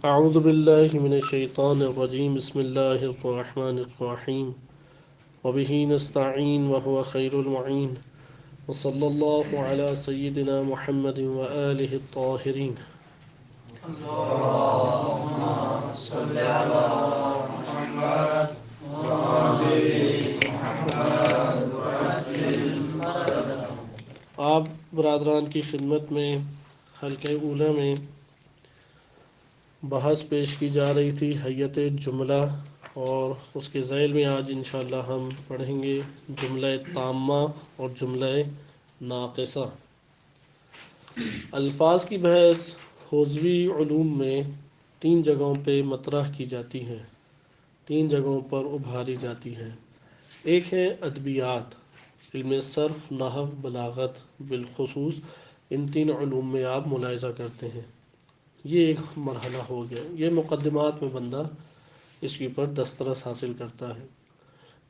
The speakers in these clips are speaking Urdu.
اعوذ باللہ من الشیطان الرجیم بسم اللہ الرحمن الرحیم وبہ نستعین وهو خیر المعین وصلی اللہ علی سیدنا محمد وآلہ الطاہرین۔ اللهم صل على محمد وآل محمد وعجل مدده۔ آپ برادران کی خدمت میں حلقہ اولی میں بحث پیش کی جا رہی تھی حیت جملہ، اور اس کے ذیل میں آج انشاءاللہ ہم پڑھیں گے جملہ تامہ اور جملہ ناقصہ۔ الفاظ کی بحث حوزوی علوم میں 3 جگہوں پہ مطرح کی جاتی ہے، 3 جگہوں پر ابھاری جاتی ہے۔ ایک ہے ادبیات، علم صرف، نحو، بلاغت، بالخصوص ان 3 علوم میں آپ ملاحظہ کرتے ہیں۔ یہ ایک مرحلہ ہو گیا، یہ مقدمات میں بندہ اس کے اوپر دسترس حاصل کرتا ہے۔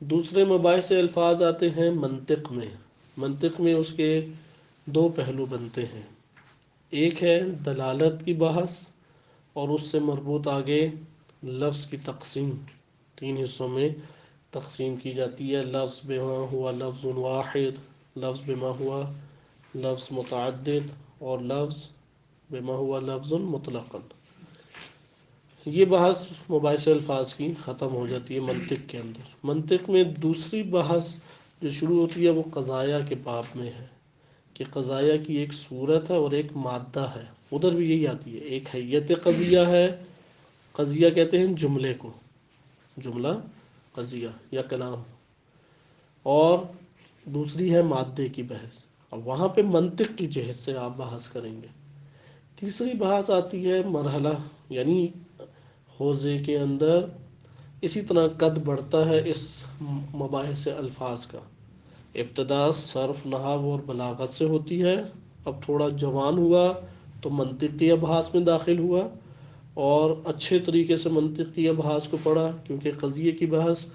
دوسرے مباحث الفاظ آتے ہیں منطق میں۔ منطق میں اس کے 2 پہلو بنتے ہیں، ایک ہے دلالت کی بحث، اور اس سے مربوط آگے لفظ کی تقسیم۔ 3 حصوں میں تقسیم کی جاتی ہے، لفظ بما ہوا لفظ واحد، لفظ بما ہوا لفظ متعدد، اور لفظ بما ہوا لفظ مطلق۔ یہ بحث مباحث الفاظ کی ختم ہو جاتی ہے منطق کے اندر۔ منطق میں دوسری بحث جو شروع ہوتی ہے وہ قضایا کے باب میں ہے، کہ قضایا کی ایک صورت ہے اور ایک مادہ ہے۔ ادھر بھی یہی آتی ہے، ایک حیت قضیہ ہے، قضیہ کہتے ہیں جملے کو، جملہ قضیہ یا کلام، اور دوسری ہے مادے کی بحث، اور وہاں پہ منطق کی جہت سے آپ بحث کریں گے۔ تیسری بحث آتی ہے مرحلہ، یعنی حوزے کے اندر اسی طرح قد بڑھتا ہے اس مباحث الفاظ کا۔ ابتدا صرف، نحو اور بلاغت سے ہوتی ہے، اب تھوڑا جوان ہوا تو منطقی ابحاث میں داخل ہوا، اور اچھے طریقے سے منطقی ابحاث کو پڑھا، کیونکہ قضیے کی بحث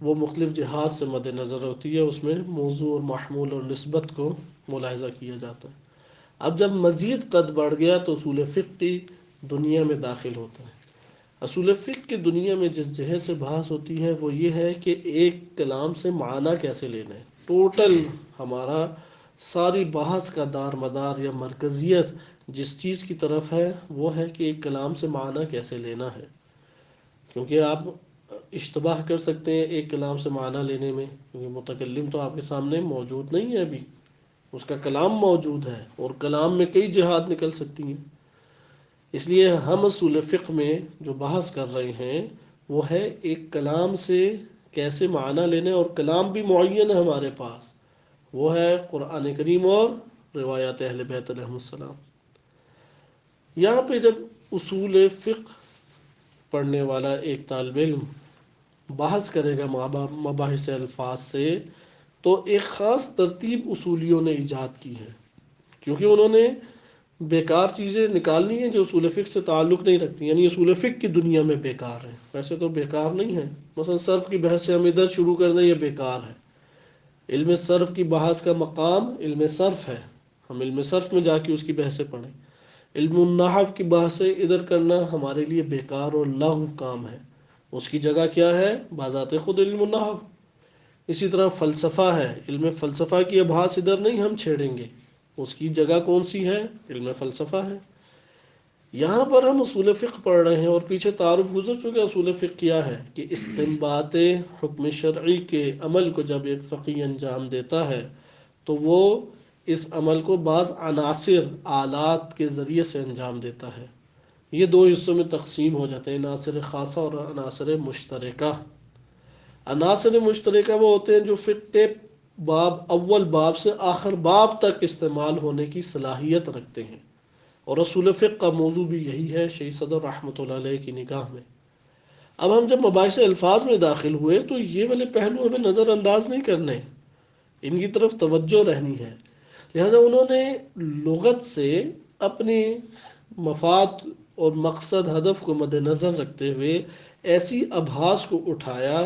وہ مختلف جہات سے مد نظر ہوتی ہے، اس میں موضوع اور محمول اور نسبت کو ملاحظہ کیا جاتا ہے۔ اب جب مزید قد بڑھ گیا تو اصول فقہ کی دنیا میں داخل ہوتا ہے۔ اصول فقہ کی دنیا میں جس جہت سے بحث ہوتی ہے وہ یہ ہے کہ ایک کلام سے معنی کیسے لینا ہے۔ ٹوٹل ہمارا ساری بحث کا دار مدار یا مرکزیت جس چیز کی طرف ہے وہ ہے کہ ایک کلام سے معنی کیسے لینا ہے، کیونکہ آپ اشتباہ کر سکتے ہیں ایک کلام سے معنی لینے میں، کیونکہ متکلم تو آپ کے سامنے موجود نہیں ہے، ابھی اس کا کلام موجود ہے، اور کلام میں کئی جہات نکل سکتی ہیں۔ اس لیے ہم اصول فقہ میں جو بحث کر رہے ہیں وہ ہے ایک کلام سے کیسے معنی لینے، اور کلام بھی معین ہے ہمارے پاس، وہ ہے قرآن کریم اور روایات اہل بیت علیہم السلام۔ یہاں پہ جب اصول فقہ پڑھنے والا ایک طالب علم بحث کرے گا مباحث الفاظ سے، تو ایک خاص ترتیب اصولیوں نے ایجاد کی ہے، کیونکہ انہوں نے بیکار چیزیں نکالنی ہیں جو اصول فقہ سے تعلق نہیں رکھتی، یعنی اصول فقہ کی دنیا میں بیکار ہیں۔ ویسے تو بیکار نہیں ہے، مثلا صرف کی بحث سے ہم ادھر شروع کر دیں، یہ بیکار ہے۔ علم صرف کی بحث کا مقام علم صرف ہے، ہم علم صرف میں جا کے اس کی بحثیں پڑھیں۔ علم النحو کی بحث ادھر کرنا ہمارے لیے بیکار اور لغو کام ہے، اس کی جگہ کیا ہے؟ بذات خود علم النحو۔ اسی طرح فلسفہ ہے، علم فلسفہ کی ابحاث ادھر نہیں ہم چھیڑیں گے، اس کی جگہ کون سی ہے؟ علم فلسفہ ہے۔ یہاں پر ہم اصول فقہ پڑھ رہے ہیں، اور پیچھے تعارف گزر چکے اصول فقہ کیا ہے، کہ استنباط حکم شرعی کے عمل کو جب ایک فقیہ انجام دیتا ہے تو وہ اس عمل کو بعض عناصر آلات کے ذریعے سے انجام دیتا ہے۔ یہ 2 حصوں میں تقسیم ہو جاتے ہیں، عناصر خاصہ اور عناصر مشترکہ۔ عناصر مشترکہ وہ ہوتے ہیں جو فقہ کے اول باب سے آخر باب تک استعمال ہونے کی صلاحیت رکھتے ہیں، اور اصول فقہ کا موضوع بھی یہی ہے شیخ صدر رحمۃ اللہ علیہ کی نگاہ میں۔ اب ہم جب مباحث الفاظ میں داخل ہوئے تو یہ والے پہلو ہمیں نظر انداز نہیں کرنے، ان کی طرف توجہ رہنی ہے۔ لہذا انہوں نے لغت سے اپنی مفاد اور مقصد ہدف کو مد نظر رکھتے ہوئے ایسی ابحاث کو اٹھایا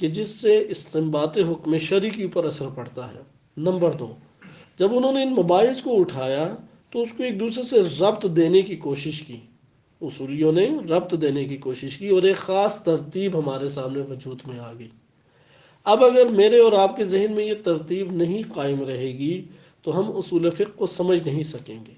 کہ جس سے استنباط حکم شرعی کے اوپر اثر پڑتا ہے۔ نمبر 2، جب انہوں نے ان مباحث کو اٹھایا تو اس کو ایک دوسرے سے ربط دینے کی کوشش کی، اصولیوں نے ربط دینے کی کوشش کی اور ایک خاص ترتیب ہمارے سامنے وجود میں آ گئی۔ اب اگر میرے اور آپ کے ذہن میں یہ ترتیب نہیں قائم رہے گی تو ہم اصول فقہ کو سمجھ نہیں سکیں گے۔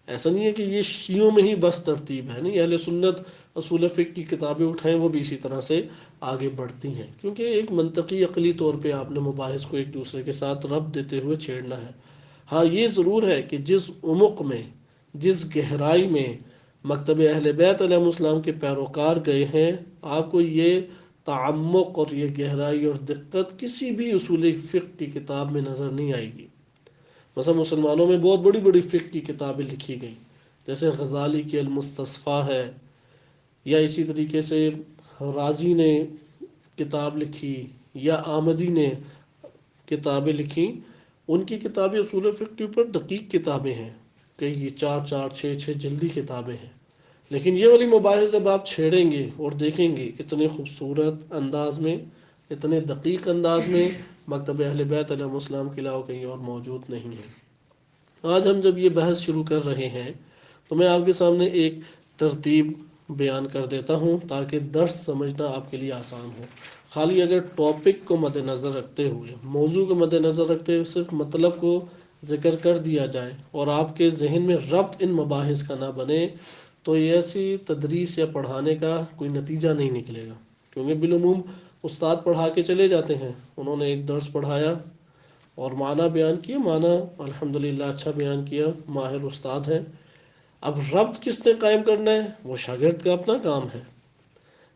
ایسا نہیں ہے کہ یہ شیعوں میں ہی بس ترتیب ہے، نہیں، اہل سنت اصول فقہ کی کتابیں اٹھائیں وہ بھی اسی طرح سے آگے بڑھتی ہیں، کیونکہ ایک منطقی عقلی طور پہ آپ نے مباحث کو ایک دوسرے کے ساتھ ربط دیتے ہوئے چھیڑنا ہے۔ ہاں یہ ضرور ہے کہ جس عمق میں، جس گہرائی میں مکتب اہل بیت علیہ السلام کے پیروکار گئے ہیں، آپ کو یہ تعمق اور یہ گہرائی اور دقت کسی بھی اصول فقہ کی کتاب میں نظر نہیں آئے گی۔ مثلا مسلمانوں میں بہت بڑی بڑی فقہ کی کتابیں لکھی گئیں، جیسے غزالی کی المستصفیٰ ہے، یا اسی طریقے سے رازی نے کتاب لکھی، یا آمدی نے کتابیں لکھی۔ ان کی کتابیں اصول فقہ کے اوپر دقیق کتابیں ہیں، کئی یہ 4 4 6 6 جلدی کتابیں ہیں، لیکن یہ والی مباحث جب آپ چھیڑیں گے اور دیکھیں گے اتنے خوبصورت انداز میں، اتنے دقیق انداز میں مکتب اہل بیت علیہ السلام کے علاوہ کہیں اور موجود نہیں ہے۔ آج ہم جب یہ بحث شروع کر رہے ہیں تو میں آپ کے سامنے ایک ترتیب بیان کر دیتا ہوں تاکہ درس سمجھنا آپ کے لیے آسان ہو۔ خالی اگر ٹاپک کو مد نظر رکھتے ہوئے، موضوع کو مد نظر رکھتے ہوئے صرف مطلب کو ذکر کر دیا جائے اور آپ کے ذہن میں ربط ان مباحث کا نہ بنے تو یہ ایسی تدریس یا پڑھانے کا کوئی نتیجہ نہیں نکلے گا، کیونکہ بالعموم استاد پڑھا کے چلے جاتے ہیں، انہوں نے ایک درس پڑھایا اور معنی بیان کیا، معنی الحمدللہ اچھا بیان کیا، ماہر استاد ہیں۔ اب ربط کس نے قائم کرنا ہے؟ وہ شاگرد کا اپنا کام ہے۔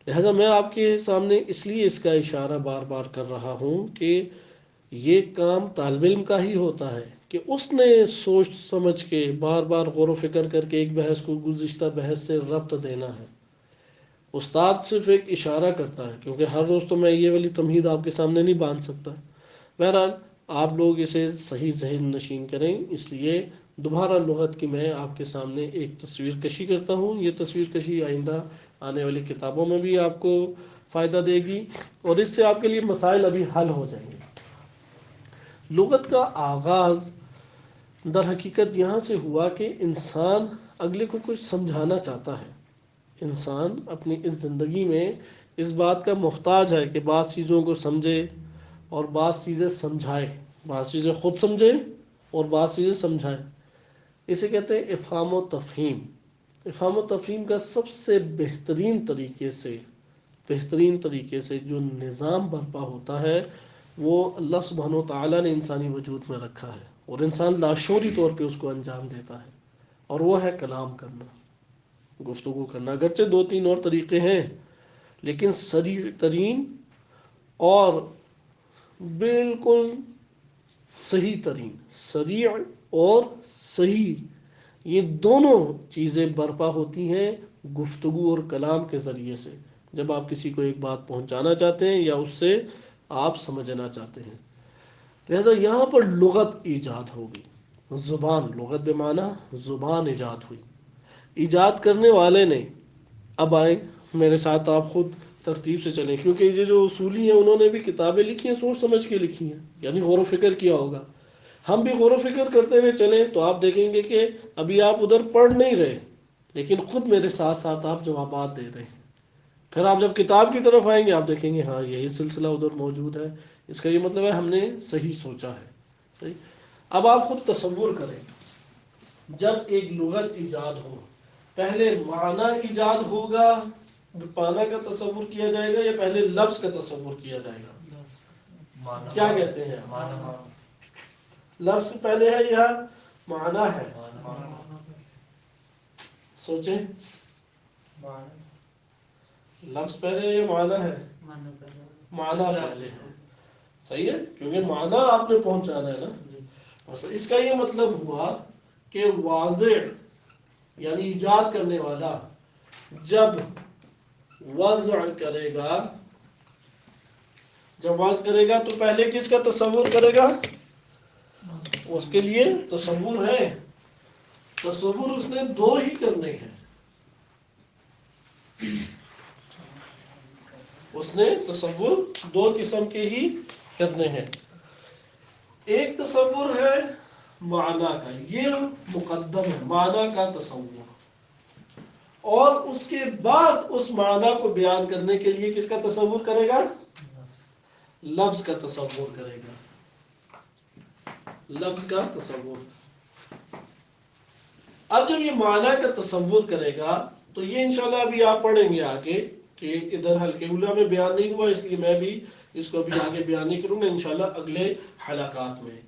لہذا میں آپ کے سامنے اس لیے اس کا اشارہ بار بار کر رہا ہوں کہ یہ کام طالب علم کا ہی ہوتا ہے کہ اس نے سوچ سمجھ کے بار بار غور و فکر کر کے ایک بحث کو گزشتہ بحث سے ربط دینا ہے۔ استاد صرف ایک اشارہ کرتا ہے، کیونکہ ہر روز تو میں یہ والی تمہید آپ کے سامنے نہیں باندھ سکتا۔ بہرحال آپ لوگ اسے صحیح ذہن نشین کریں، اس لیے دوبارہ لغت کی میں آپ کے سامنے ایک تصویر کشی کرتا ہوں۔ یہ تصویر کشی آئندہ آنے والی کتابوں میں بھی آپ کو فائدہ دے گی اور اس سے آپ کے لیے مسائل ابھی حل ہو جائیں گے۔ لغت کا آغاز در حقیقت یہاں سے ہوا کہ انسان اگلے کو کچھ سمجھانا چاہتا ہے۔ انسان اپنی اس زندگی میں اس بات کا محتاج ہے کہ بعض چیزوں کو سمجھے اور بعض چیزیں سمجھائے، بعض چیزیں خود سمجھے اور بعض چیزیں سمجھائے۔ اسے کہتے ہیں افہام و تفہیم۔ افہام و تفہیم کا سب سے بہترین طریقے سے جو نظام برپا ہوتا ہے وہ اللہ سبحانہ و تعالیٰ نے انسانی وجود میں رکھا ہے اور انسان لاشعوری طور پہ اس کو انجام دیتا ہے، اور وہ ہے کلام کرنا، گفتگو کرنا۔ اگرچہ 2 3 اور طریقے ہیں، لیکن سریع ترین اور بالکل صحیح ترین، سریع اور صحیح، یہ دونوں چیزیں برپا ہوتی ہیں گفتگو اور کلام کے ذریعے سے، جب آپ کسی کو ایک بات پہنچانا چاہتے ہیں یا اس سے آپ سمجھنا چاہتے ہیں۔ لہذا یہاں پر لغت ایجاد ہوگی، زبان، لغت بمعنی زبان ایجاد ہوئی، ایجاد کرنے والے نے، اب آئیں میرے ساتھ آپ خود ترتیب سے چلیں، کیونکہ یہ جو اصولی ہیں انہوں نے بھی کتابیں لکھی ہیں، سوچ سمجھ کے لکھی ہیں، یعنی غور و فکر کیا ہوگا۔ ہم بھی غور و فکر کرتے ہوئے چلیں تو آپ دیکھیں گے کہ ابھی آپ ادھر پڑھ نہیں رہے لیکن خود میرے ساتھ ساتھ آپ جوابات دے رہے ہیں۔ پھر آپ جب کتاب کی طرف آئیں گے آپ دیکھیں گے ہاں یہی سلسلہ ادھر موجود ہے، اس کا یہ مطلب ہے ہم نے صحیح سوچا ہے۔ صحیح۔ اب آپ خود تصور کریں، جب ایک لغت ایجاد ہو، پہلے معنی ایجاد ہوگا، معنی کا تصور کیا جائے گا، یا پہلے لفظ کا تصور کیا جائے گا؟ کیا کہتے ہیں؟ لفظ پہلے ہے یا معنی ہے؟ سوچیں، لفظ پہلے یا معنی ہے؟ معنی پہلے ہے، صحیح ہے، کیونکہ معنی آپ نے پہنچانا ہے نا۔ بس اس کا یہ مطلب ہوا کہ واضح یعنی ایجاد کرنے والا جب وضع کرے گا، جب وضع کرے گا تو پہلے کس کا تصور کرے گا؟ اس کے لیے تصور ہے، تصور اس نے 2 ہی کرنے ہیں، اس نے تصور 2 قسم کے ہی کرنے ہیں۔ ایک تصور ہے معنی کا، یہ مقدم ہے، معنی کا تصور، اور اس کے بعد اس معنی کو بیان کرنے کے لیے کس کا تصور کرے گا؟ لفظ کا تصور کرے گا، لفظ کا تصور۔ اب جب یہ معنی کا تصور کرے گا تو یہ انشاءاللہ ابھی آپ پڑھیں گے آگے، کہ ادھر حلقہ اولیٰ میں بیان نہیں ہوا، اس لیے میں بھی اس کو بھی آگے بیان نہیں کروں گا انشاءاللہ اگلے حلقات میں،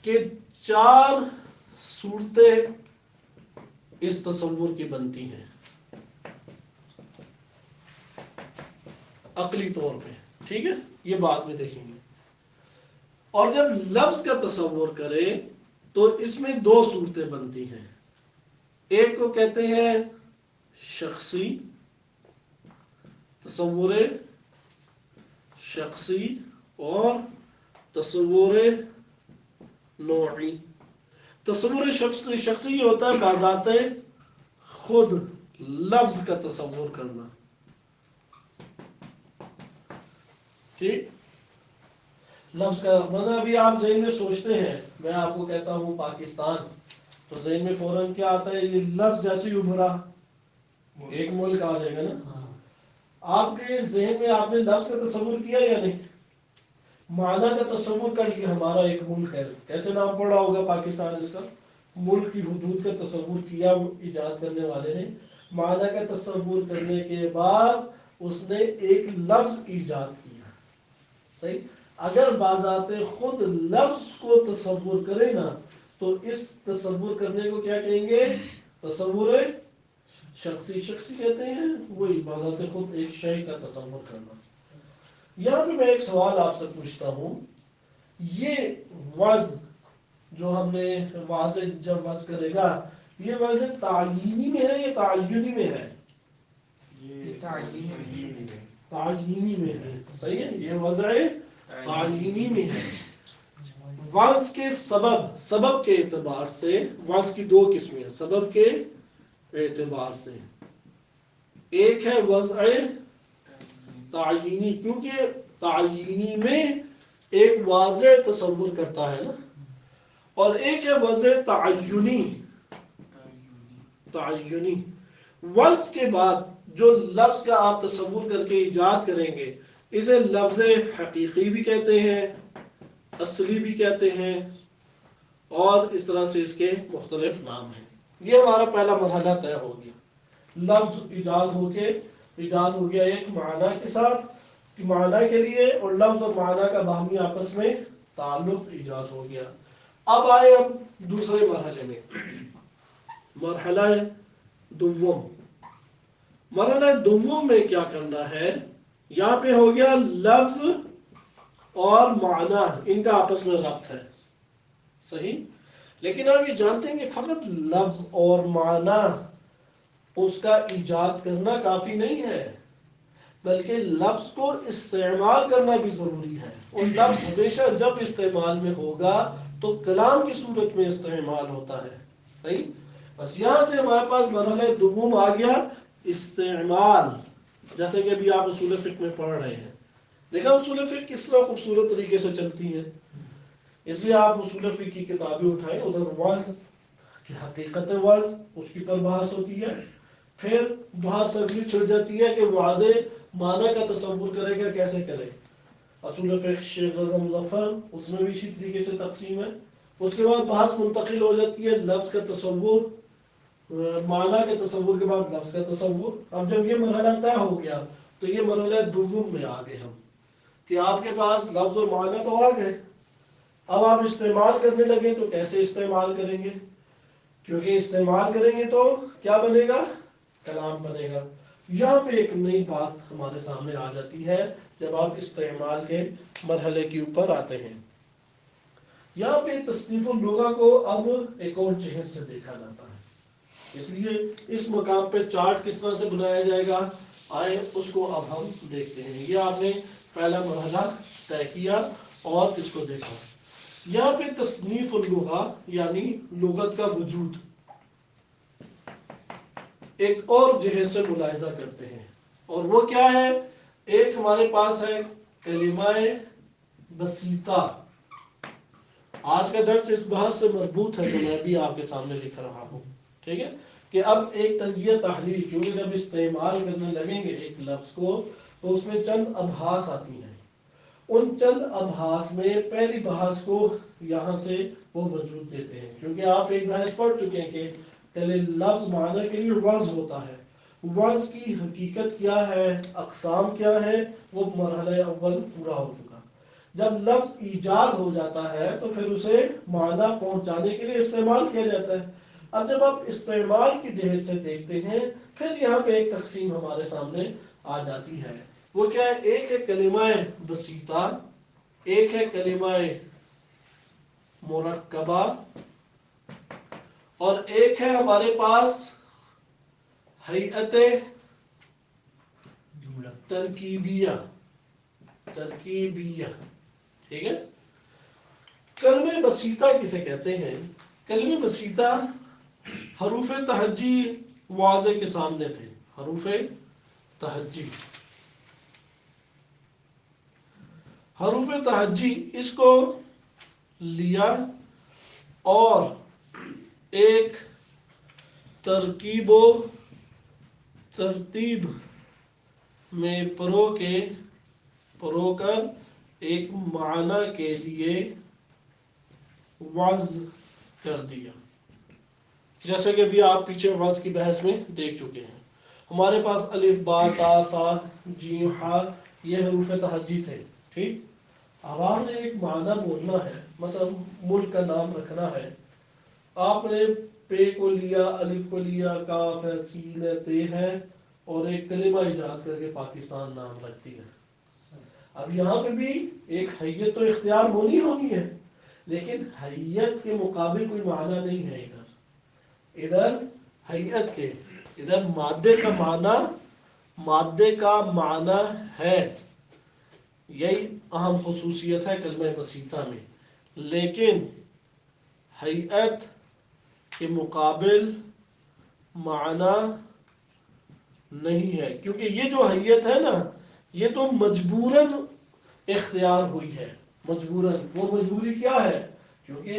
کہ 4 صورتیں اس تصور کی بنتی ہیں عقلی طور پہ، ٹھیک ہے، یہ بعد میں دیکھیں گے۔ اور جب لفظ کا تصور کرے تو اس میں 2 صورتیں بنتی ہیں، ایک کو کہتے ہیں شخصی، تصور شخصی، اور تصور نوعی۔ تصور شخصی یہ ہوتا ہے بذات خود لفظ کا تصور کرنا، ٹھیک، لفظ کا مطلب ابھی آپ ذہن میں سوچتے ہیں، میں آپ کو کہتا ہوں پاکستان، تو ذہن میں فوراً کیا آتا ہے؟ یہ لفظ جیسے ہی ابھرا ایک ملک آ جائے گا نا۔ آپ کے ذہن میں آپ نے لفظ کا تصور کیا یا نہیں؟ معنی کا تصور کر کے ہمارا ایک ملک ہے، کیسے نام پڑا ہوگا پاکستان، اس کا ملک کی حدود کا تصور کیا ایجاد کرنے والے نے، معنی کا تصور کرنے کے بعد اس نے ایک لفظ ایجاد کیا، صحیح۔ اگر بذات خود لفظ کو تصور کرے نا تو اس تصور کرنے کو کیا کہیں گے؟ تصور شخصی۔ شخصی کہتے ہیں وہی بذات خود ایک شے کا تصور کرنا۔ یہاں پہ میں ایک سوال آپ سے پوچھتا ہوں، یہ وضع جو ہم نے واضح جب وضع کرے گا، یہ وضع تعیینی میں ہے یا تعینی میں ہے؟ یہ تعیینی ہے، تعیینی میں ہے، صحیح ہے، یہ وضع تعیینی میں ہے۔ وضع کے سبب کے اعتبار سے وضع کی 2 قسمیں ہیں، سبب کے اعتبار سے ایک ہے وضع تعیینی، کیونکہ تعیینی میں ایک واضح تصور کرتا ہے نا، اور ایک ہے وضع تعینی۔ تعینی وضع کے بعد جو لفظ کا آپ تصور کر کے ایجاد کریں گے، اسے لفظ حقیقی بھی کہتے ہیں، اصلی بھی کہتے ہیں، اور اس طرح سے اس کے مختلف نام ہیں۔ یہ ہمارا پہلا مرحلہ طے ہو گیا، لفظ ایجاد ہو گیا ایک معنی کے ساتھ، کہ معنی کے لیے، اور لفظ اور معنی کا باہمی آپس میں تعلق ایجاد ہو گیا۔ اب آئے ہم دوسرے مرحلے میں، مرحلہ دوم۔ مرحلہ دوم میں کیا کرنا ہے؟ یہاں پہ ہو گیا لفظ اور معنی، ان کا آپس میں ربط ہے، صحیح۔ لیکن آپ یہ جانتے ہیں کہ فقط لفظ اور معنی اس کا ایجاد کرنا کافی نہیں ہے، بلکہ لفظ کو استعمال کرنا بھی ضروری ہے، اور لفظ ہمیشہ جب استعمال میں ہوگا تو کلام کی صورت میں استعمال ہوتا ہے، صحیح۔ بس یہاں سے ہمارے پاس مرحلہ دوم آ گیا، استعمال، جیسے کہ ابھی آپ اصول فقہ میں پڑھ رہے ہیں، دیکھا اصول فقہ کس طرح خوبصورت طریقے سے چلتی ہے۔ اس لیے آپ اصول فقہ کی کتابیں اٹھائیں، ادھر وضع کی حقیقت وضع اس کی پر بحث ہوتی ہے، پھر بحث اگلی چھڑ جاتی ہے کہ واضح معنی کا تصور کرے گا کیسے کرے۔ اصول فقہ شیخ رضا مظفر، اس میں بھی اسی طریقے سے تقسیم ہے۔ اس کے بعد بحث منتقل ہو جاتی ہے لفظ کا تصور، معنی کے تصور کے بعد لفظ کا تصور۔ اب جب یہ مرحلہ طے ہو گیا تو یہ مرحلہ دوم میں آ گئے ہم، کہ آپ کے پاس لفظ اور معنی تو آ گئے، اب آپ استعمال کرنے لگے تو کیسے استعمال کریں گے؟ کیونکہ استعمال کریں گے تو کیا بنے گا؟ کلام بنے گا۔ یہاں پہ ایک نئی بات ہمارے سامنے آ جاتی ہے جب آپ استعمال کے مرحلے کے اوپر آتے ہیں۔ یہاں پہ تصنیف اللغہ کو اب ایک اور جہت سے دیکھا جاتا ہے، اس لیے اس مقام پہ چارٹ کس طرح سے بنایا جائے گا، آئے اس کو اب ہم دیکھتے ہیں۔ یہ آپ نے پہلا مرحلہ طے کیا اور اس کو دیکھا۔ یہاں پہ تصنیف اللغہ یعنی لغت کا وجود ایک اور جہت سے ملاحظہ کرتے ہیں، اور وہ کیا ہے؟ ایک ہمارے پاس ہے کلمہ بسیطہ۔ آج کا درس اس بحث سے مربوط ہے جو میں بھی آپ کے سامنے لکھ رہا ہوں، ٹھیک ہے۔ کہ اب ایک تجزیہ تحلیل کیونکہ جب استعمال کرنے لگیں گے ایک لفظ کو تو اس میں چند ابحاث آتی ہیں. ان چند ابحاث میں پہلی بحث کو یہاں سے وہ وجود دیتے ہیں کیونکہ آپ ایک بحث پڑھ چکے ہیں کہ پہلے لفظ معنی کے لیے وضع ہوتا ہے. وضع کی حقیقت کیا ہے، اقسام کیا ہے، وہ مرحلہ اول پورا ہو چکا. جب لفظ ایجاد ہو جاتا ہے تو پھر اسے معنی پہنچانے کے لیے استعمال کیا جاتا ہے. اب جب آپ استعمال کی جہت سے دیکھتے ہیں پھر یہاں پہ ایک تقسیم ہمارے سامنے آ جاتی ہے. وہ کیا ہے؟ ایک ہے کلمہ بسیطہ، ایک ہے کلمہ مرکبہ، اور ایک ہے ہمارے پاس ہیئت ترکیبیہ. ٹھیک ہے. کلمہ بسیطہ کسے کہتے ہیں؟ کلمہ بسیطہ حروف تہجی واضح کے سامنے تھے. حروف تہجی، حروف تہجی اس کو لیا اور ایک ترکیب و ترتیب میں پرو کر ایک معنی کے لیے وضع کر دیا. جیسے کہ ابھی آپ پیچھے وضع کی بحث میں دیکھ چکے ہیں. ہمارے پاس الف با تا سا جیم ہا یہ حروف تہجی تھے. ٹھیک. اب آپ نے ایک معنی بولنا ہے، مثلا ملک کا نام رکھنا ہے. آپ نے پے کو لیا، الف کو لیا، کاف ہے، سین ہے، تے ہے، اور ایک کلمہ ایجاد کر کے پاکستان نام رکھ دیا. اب یہاں پہ بھی ایک حیت تو اختیار ہونی ہے، لیکن حیت کے مقابل کوئی معنی نہیں ہے. ادھر حیت کے، ادھر مادے کا معنی ہے. یہی اہم خصوصیت ہے کلمہ بسیطہ میں. لیکن حیت کے مقابل معنی نہیں ہے، کیونکہ یہ جو حیت ہے نا یہ تو مجبوراً اختیار ہوئی ہے. مجبوراً. وہ مجبوری کیا ہے؟ کیونکہ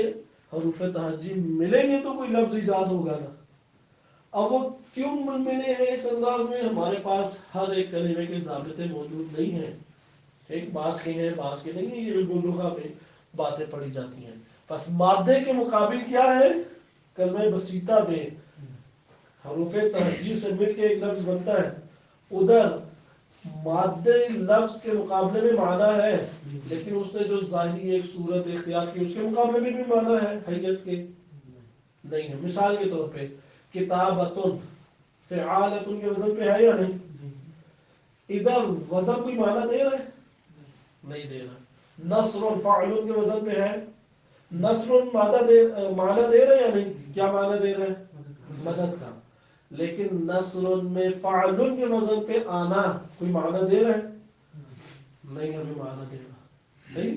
حروف تہجی ملیں گے تو کوئی لفظ ایجاد ہوگا نا. اب وہ کیوں ملے ہیں اس انداز میں؟ ہمارے پاس ہر ایک کلمے کے ضابطے موجود نہیں ہیں. ایک بعض کے ہیں، بعض کے نہیں ہیں. یہ لغہ میں باتیں پڑھی جاتی ہیں. بس مادے کے مقابل کیا ہے؟ کلمہ بسیطہ میں حروف تہجی سے مل کے ایک لفظ بنتا ہے. ادھر مادے لفظ کے مقابلے میں معنی ہے، لیکن اس نے جو ظاہری ایک صورت اختیار کی اس کے مقابلے میں بھی معنی ہے حیت کے نہیں ہے. مثال کے طور پہ کتابتن فعالتن کے وزن پہ ہے یا نہیں؟ ادھر وزن کوئی معنی دے رہا ہے؟ نہیں دے رہا. نصر فاعل کے وزن پہ ہے. نصر معنی دے رہا ہے یا نہیں؟ کیا معنی دے رہا ہے؟ مدد کا. لیکن نصر میں فاعل کے وزن پہ آنا کوئی معنی دے رہا ہے؟ نہیں ہمیں معنی دے رہا. صحیح.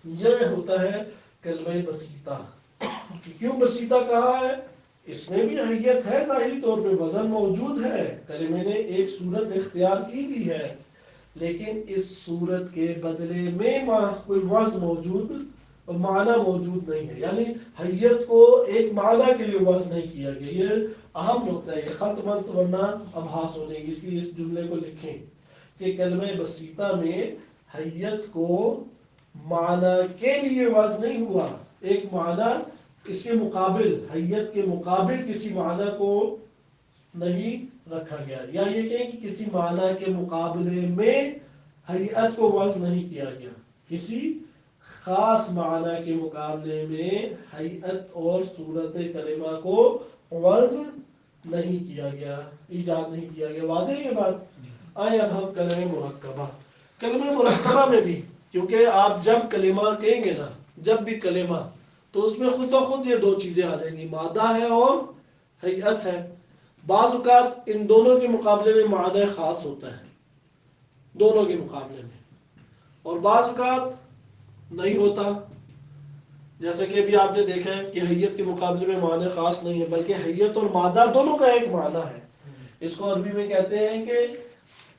یہ ہوتا ہے کلمہ بسیطہ. کیوں بسیطہ کہا ہے؟ اس میں بھی حیت ہے، ظاہری طور پہ وزن موجود ہے، کلمے نے ایک صورت اختیار کی بھی ہے، لیکن اس صورت کے بدلے میں کوئی وضع موجود معنی موجود نہیں ہے. یعنی حیت کو ایک معنی کے لیے وضع نہیں کیا گیا. یہ اہم نقطہ ہے. یہ خط مت ورنہ ابحاث ہو جائیں گی، اس لیے اس جملے کو لکھیں کہ کلمہ بسیطہ میں حیت کو معنی کے لیے وضع نہیں ہوا. ایک معنی اس کے مقابل، حیت کے مقابل کسی معنی کو نہیں رکھا گیا، یا یہ کہیں کہ کسی معنی کے مقابلے میں حیت کو وضع نہیں کیا گیا. کسی خاص معنی کے مقابلے میں حیت اور صورت کلمہ کو وضع نہیں کیا گیا، ایجاد نہیں کیا گیا. واضح ہے یہ بات؟ آئے اب ہم کلمہ مرکبہ. کلمہ مرکبہ میں بھی کیونکہ آپ جب کلمہ کہیں گے نا، جب بھی کلمہ، تو اس میں خود بخود یہ دو چیزیں آ جائیں گی، مادہ ہے اور حیت ہے. بعض اوقات ان دونوں کے مقابلے میں معنی خاص ہوتا ہے، دونوں کے مقابلے میں، اور بعض اوقات نہیں ہوتا. جیسا کہ ابھی آپ نے دیکھا ہے کہ حیت کے مقابلے میں معنی خاص نہیں ہے، بلکہ حیت اور مادہ دونوں کا ایک معنی ہے. اس کو عربی میں کہتے ہیں کہ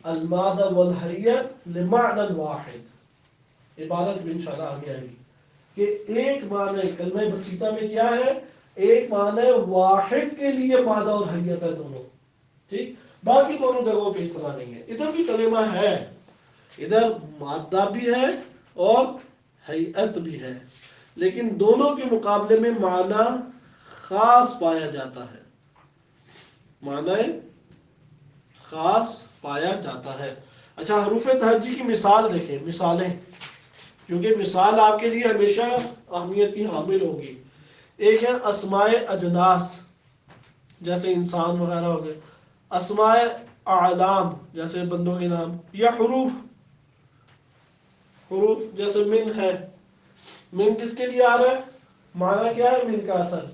المادہ والحیت لمعنی واحد. عبارت بھی انشاءاللہ آگے آئے گی کہ ایک معنی کلمہ بسیطہ میں کیا ہے ایک معنی واحد کے لیے مادہ اور حیت ہے دونوں، ٹھیک، باقی دونوں جگہوں پہ اس طرح نہیں ہے. ادھر بھی کلمہ ہے، ادھر مادہ بھی ہے اور حیت بھی ہے، لیکن دونوں کے مقابلے میں معنی خاص پایا جاتا ہے، معنی خاص پایا جاتا ہے. اچھا، حروف تہجی کی مثال دیکھیں، مثالیں، کیونکہ مثال آپ کے لیے ہمیشہ اہمیت کی حامل ہوگی. ایک ہے اسماء اجناس، جیسے انسان وغیرہ ہو گئے، اسماء اعلام جیسے بندوں کے نام، یا حروف، حروف جیسے من ہے. من کس کے لیے آ رہا ہے؟ معنی کیا ہے من کا اصل؟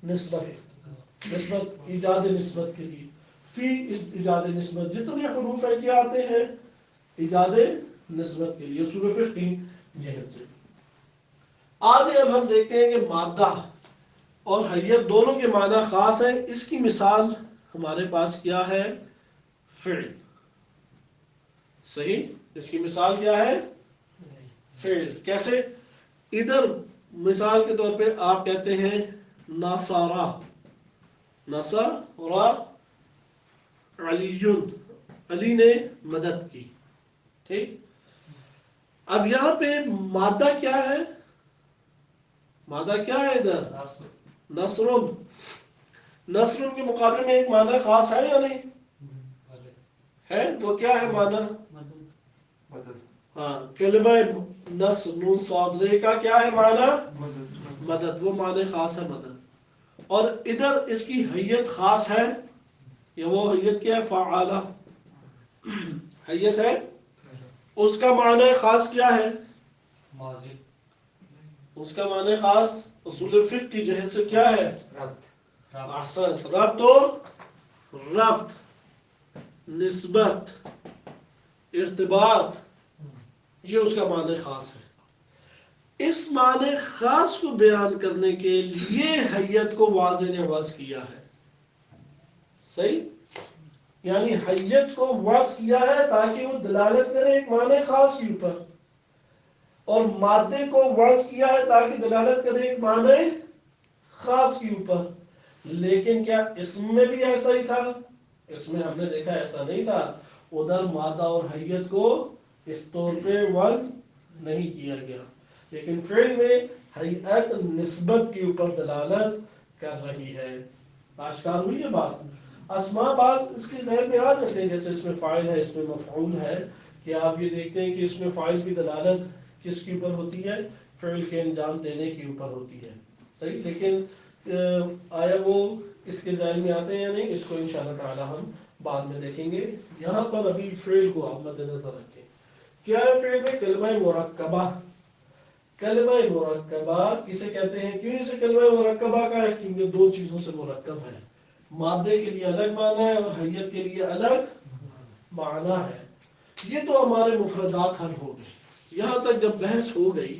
نسبت، نسبت، ایجاد نسبت کے لیے. فی ایجاد نسبت، جتنے حروف ہے کیا آتے ہیں؟ ایجاد نسبت کے لیے، اصول فقہ کی جہت سے. آج اب ہم دیکھتے ہیں کہ مادہ اور حیت دونوں کے معنی خاص ہے. اس کی مثال ہمارے پاس کیا ہے؟ فعل. صحیح، اس کی مثال کیا ہے؟ فعل. کیسے؟ ادھر مثال کے طور پہ آپ کہتے ہیں نصارا، نصارا علی، علی نے مدد کی، ٹھیک. اب یہاں پہ مادہ کیا ہے؟ مادہ کیا ہے ادھر؟ نصر. نصر کے مقابلے میں ایک معنی خاص ہے یا نہیں ہے؟ وہ کیا ہے معنی؟ ہاں، کلمہ نصر، نون صاد رے کا کیا ہے معنی؟ مدد. وہ معنی خاص ہے مدد. اور ادھر اس کی حیت خاص ہے، یا وہ حیت کیا ہے؟ فعالہ حیت ہے. اس کا معنی خاص کیا ہے؟ ماضی. اس کا معنی خاص اصول فقہ کی جہت سے کیا ہے؟ احسن، ربط و ربط، نسبت، ارتباط، یہ اس کا معنی خاص ہے. اس معنی خاص کو بیان کرنے کے لیے حیت کو واضح نے وضع کیا ہے. صحیح، یعنی حیت کو وضع کیا ہے تاکہ وہ دلالت کرے ایک معنی خاص کے اوپر، اور مادے کو وضع کیا ہے تاکہ دلالت کرے ایک معنی خاص کے اوپر. لیکن کیا اس میں بھی ایسا ہی تھا؟ اس میں ہم نے دیکھا ایسا نہیں تھا. ادھر مادہ اور حیت کو اس طور پہ وضع نہیں کیا گیا، لیکن فعل میں حیت نسبت کے اوپر دلالت کر رہی ہے. آشکار ہوئی یہ بات؟ اسماء بعض اس کے ذہن میں آ جاتے ہیں، جیسے اس میں فاعل ہے، اس میں مفعول ہے، کہ آپ یہ دیکھتے ہیں کہ اس میں فاعل کی دلالت کس کے اوپر ہوتی ہے؟ فعل کے انجام دینے کے اوپر ہوتی ہے. صحیح، لیکن آیا وہ اس کے ذہن میں آتے ہیں یا نہیں، اس کو انشاءاللہ تعالی ہم بعد میں دیکھیں گے. یہاں پر ابھی فعل کو آپ مد نظر رکھیں. کیا ہے فعل میں؟ کلمہ مرکبہ. کلمہ مرکبہ کسے کہتے ہیں؟ کیوں اسے کلمہ مرکبہ کا ہے؟ کیونکہ دو چیزوں سے مرکب ہے. مادے کے لیے الگ معنی ہے اور حیت کے لیے الگ معنی ہے. یہ تو ہمارے مفردات حل ہو گئے. یہاں تک جب بحث ہو گئی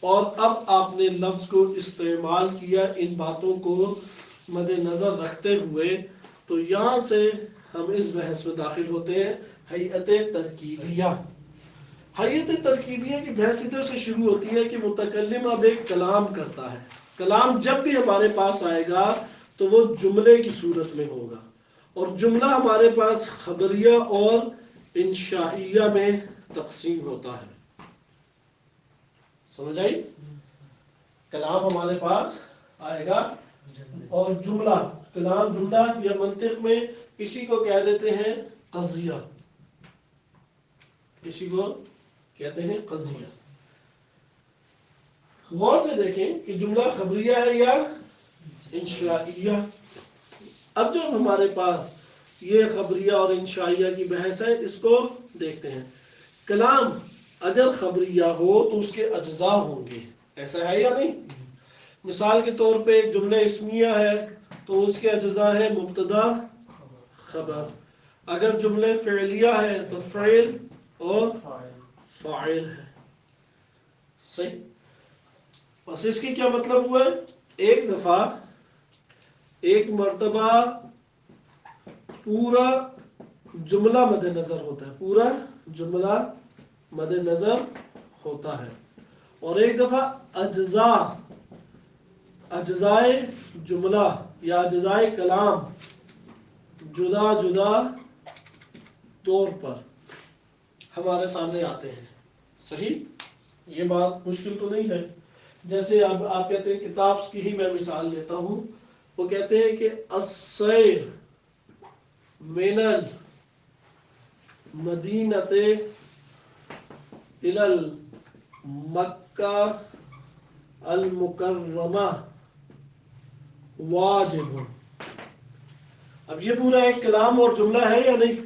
اور اب آپ نے لفظ کو استعمال کیا ان باتوں کو مد نظر رکھتے ہوئے، تو یہاں سے ہم اس بحث میں داخل ہوتے ہیں حیت ترکیبیہ. حیت ترکیبیہ کی بحث ادھر سے شروع ہوتی ہے کہ متکلم اب ایک کلام کرتا ہے. کلام جب بھی ہمارے پاس آئے گا تو وہ جملے کی صورت میں ہوگا، اور جملہ ہمارے پاس خبریہ اور انشائیہ میں تقسیم ہوتا ہے. سمجھ آئی؟ کلام ہمارے پاس آئے گا اور جملہ، کلام جملہ یا منطق میں کسی کو کہہ دیتے ہیں قضیہ، کسی کو کہتے ہیں قضیہ. غور سے دیکھیں کہ جملہ خبریہ ہے یا انشائیہ. اب جب ہمارے پاس یہ خبریہ اور انشائیہ کی بحث ہے، اس کو دیکھتے ہیں. کلام اگر خبریہ ہو تو اس کے اجزاء ہوں گے، ایسا ہے یا نہیں؟ مثال کے طور پہ جملہ اسمیہ ہے تو اس کے اجزاء ہے مبتدا، خبر. اگر جملہ فعلیہ ہے تو فعل اور فاعل ہے. صحیح. بس اس کی کیا مطلب ہوا ہے؟ ایک دفعہ، ایک مرتبہ پورا جملہ مد نظر ہوتا ہے، پورا جملہ مد نظر ہوتا ہے، اور ایک دفعہ اجزاء اجزائے جملہ یا اجزائے کلام جدا جدا طور پر ہمارے سامنے آتے ہیں. صحیح؟ یہ بات مشکل تو نہیں ہے. جیسے اب آپ کہتے ہیں کتاب کی ہی میں مثال لیتا ہوں. وہ کہتے ہیں کہ السیر من المدینۃ الی مکہ المکرمہ واجب. اب یہ پورا ایک کلام اور جملہ ہے یا نہیں؟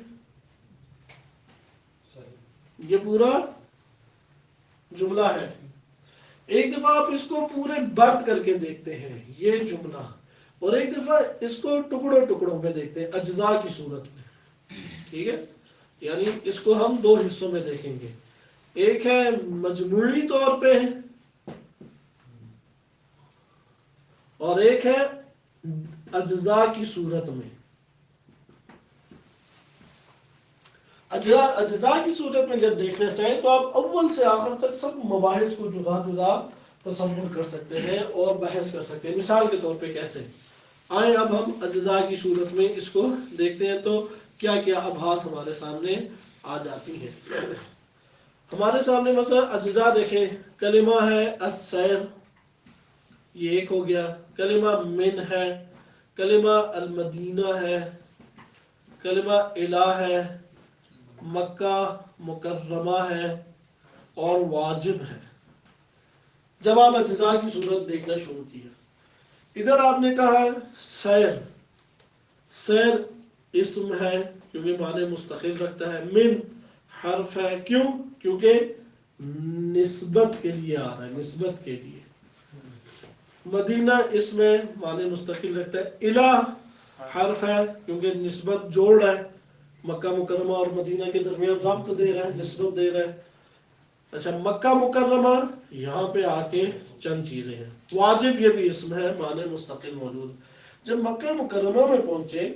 یہ پورا جملہ ہے. ایک دفعہ آپ اس کو پورے بند کر کے دیکھتے ہیں یہ جملہ، اور ایک دفعہ اس کو ٹکڑوں ٹکڑوں میں دیکھتے ہیں اجزاء کی صورت میں. ٹھیک ہے؟ یعنی اس کو ہم دو حصوں میں دیکھیں گے. ایک ہے مجموعی طور پہ اور ایک ہے اجزاء کی صورت میں. اجزاء کی صورت میں جب دیکھنا چاہیں تو آپ اول سے آخر تک سب مباحث کو جدا جدا تصور کر سکتے ہیں اور بحث کر سکتے ہیں. مثال کے طور پہ کیسے؟ آئیں اب ہم اجزاء کی صورت میں اس کو دیکھتے ہیں تو کیا کیا ابحاث ہمارے سامنے آ جاتی ہیں. ہمارے سامنے مثلا اجزاء دیکھیں. کلمہ ہے السیر، یہ ایک ہو گیا. کلمہ من ہے، کلمہ المدینہ ہے، کلمہ الہ ہے، مکہ مکرمہ ہے اور واجب ہے. جب آپ اجزاء کی صورت دیکھنا شروع کیا، ادھر آپ نے کہا ہے سیر. سیر اسم ہے کیونکہ معنی مستقل رکھتا ہے. من حرف ہے، کیوں؟ کیونکہ نسبت کے لیے آ رہا ہے، نسبت کے لیے. مدینہ اسم ہے، معنی مستقل رکھتا ہے. الہ حرف ہے کیونکہ نسبت جوڑ ہے، مکہ مکرمہ اور مدینہ کے درمیان ربط دے رہا ہے، نسبت دے رہا ہے. اچھا، مکہ مکرمہ یہاں پہ آ کے چند چیزیں ہیں. واجب یہ بھی اسم ہے، معنی مستقل موجود. جب مکہ مکرمہ میں پہنچے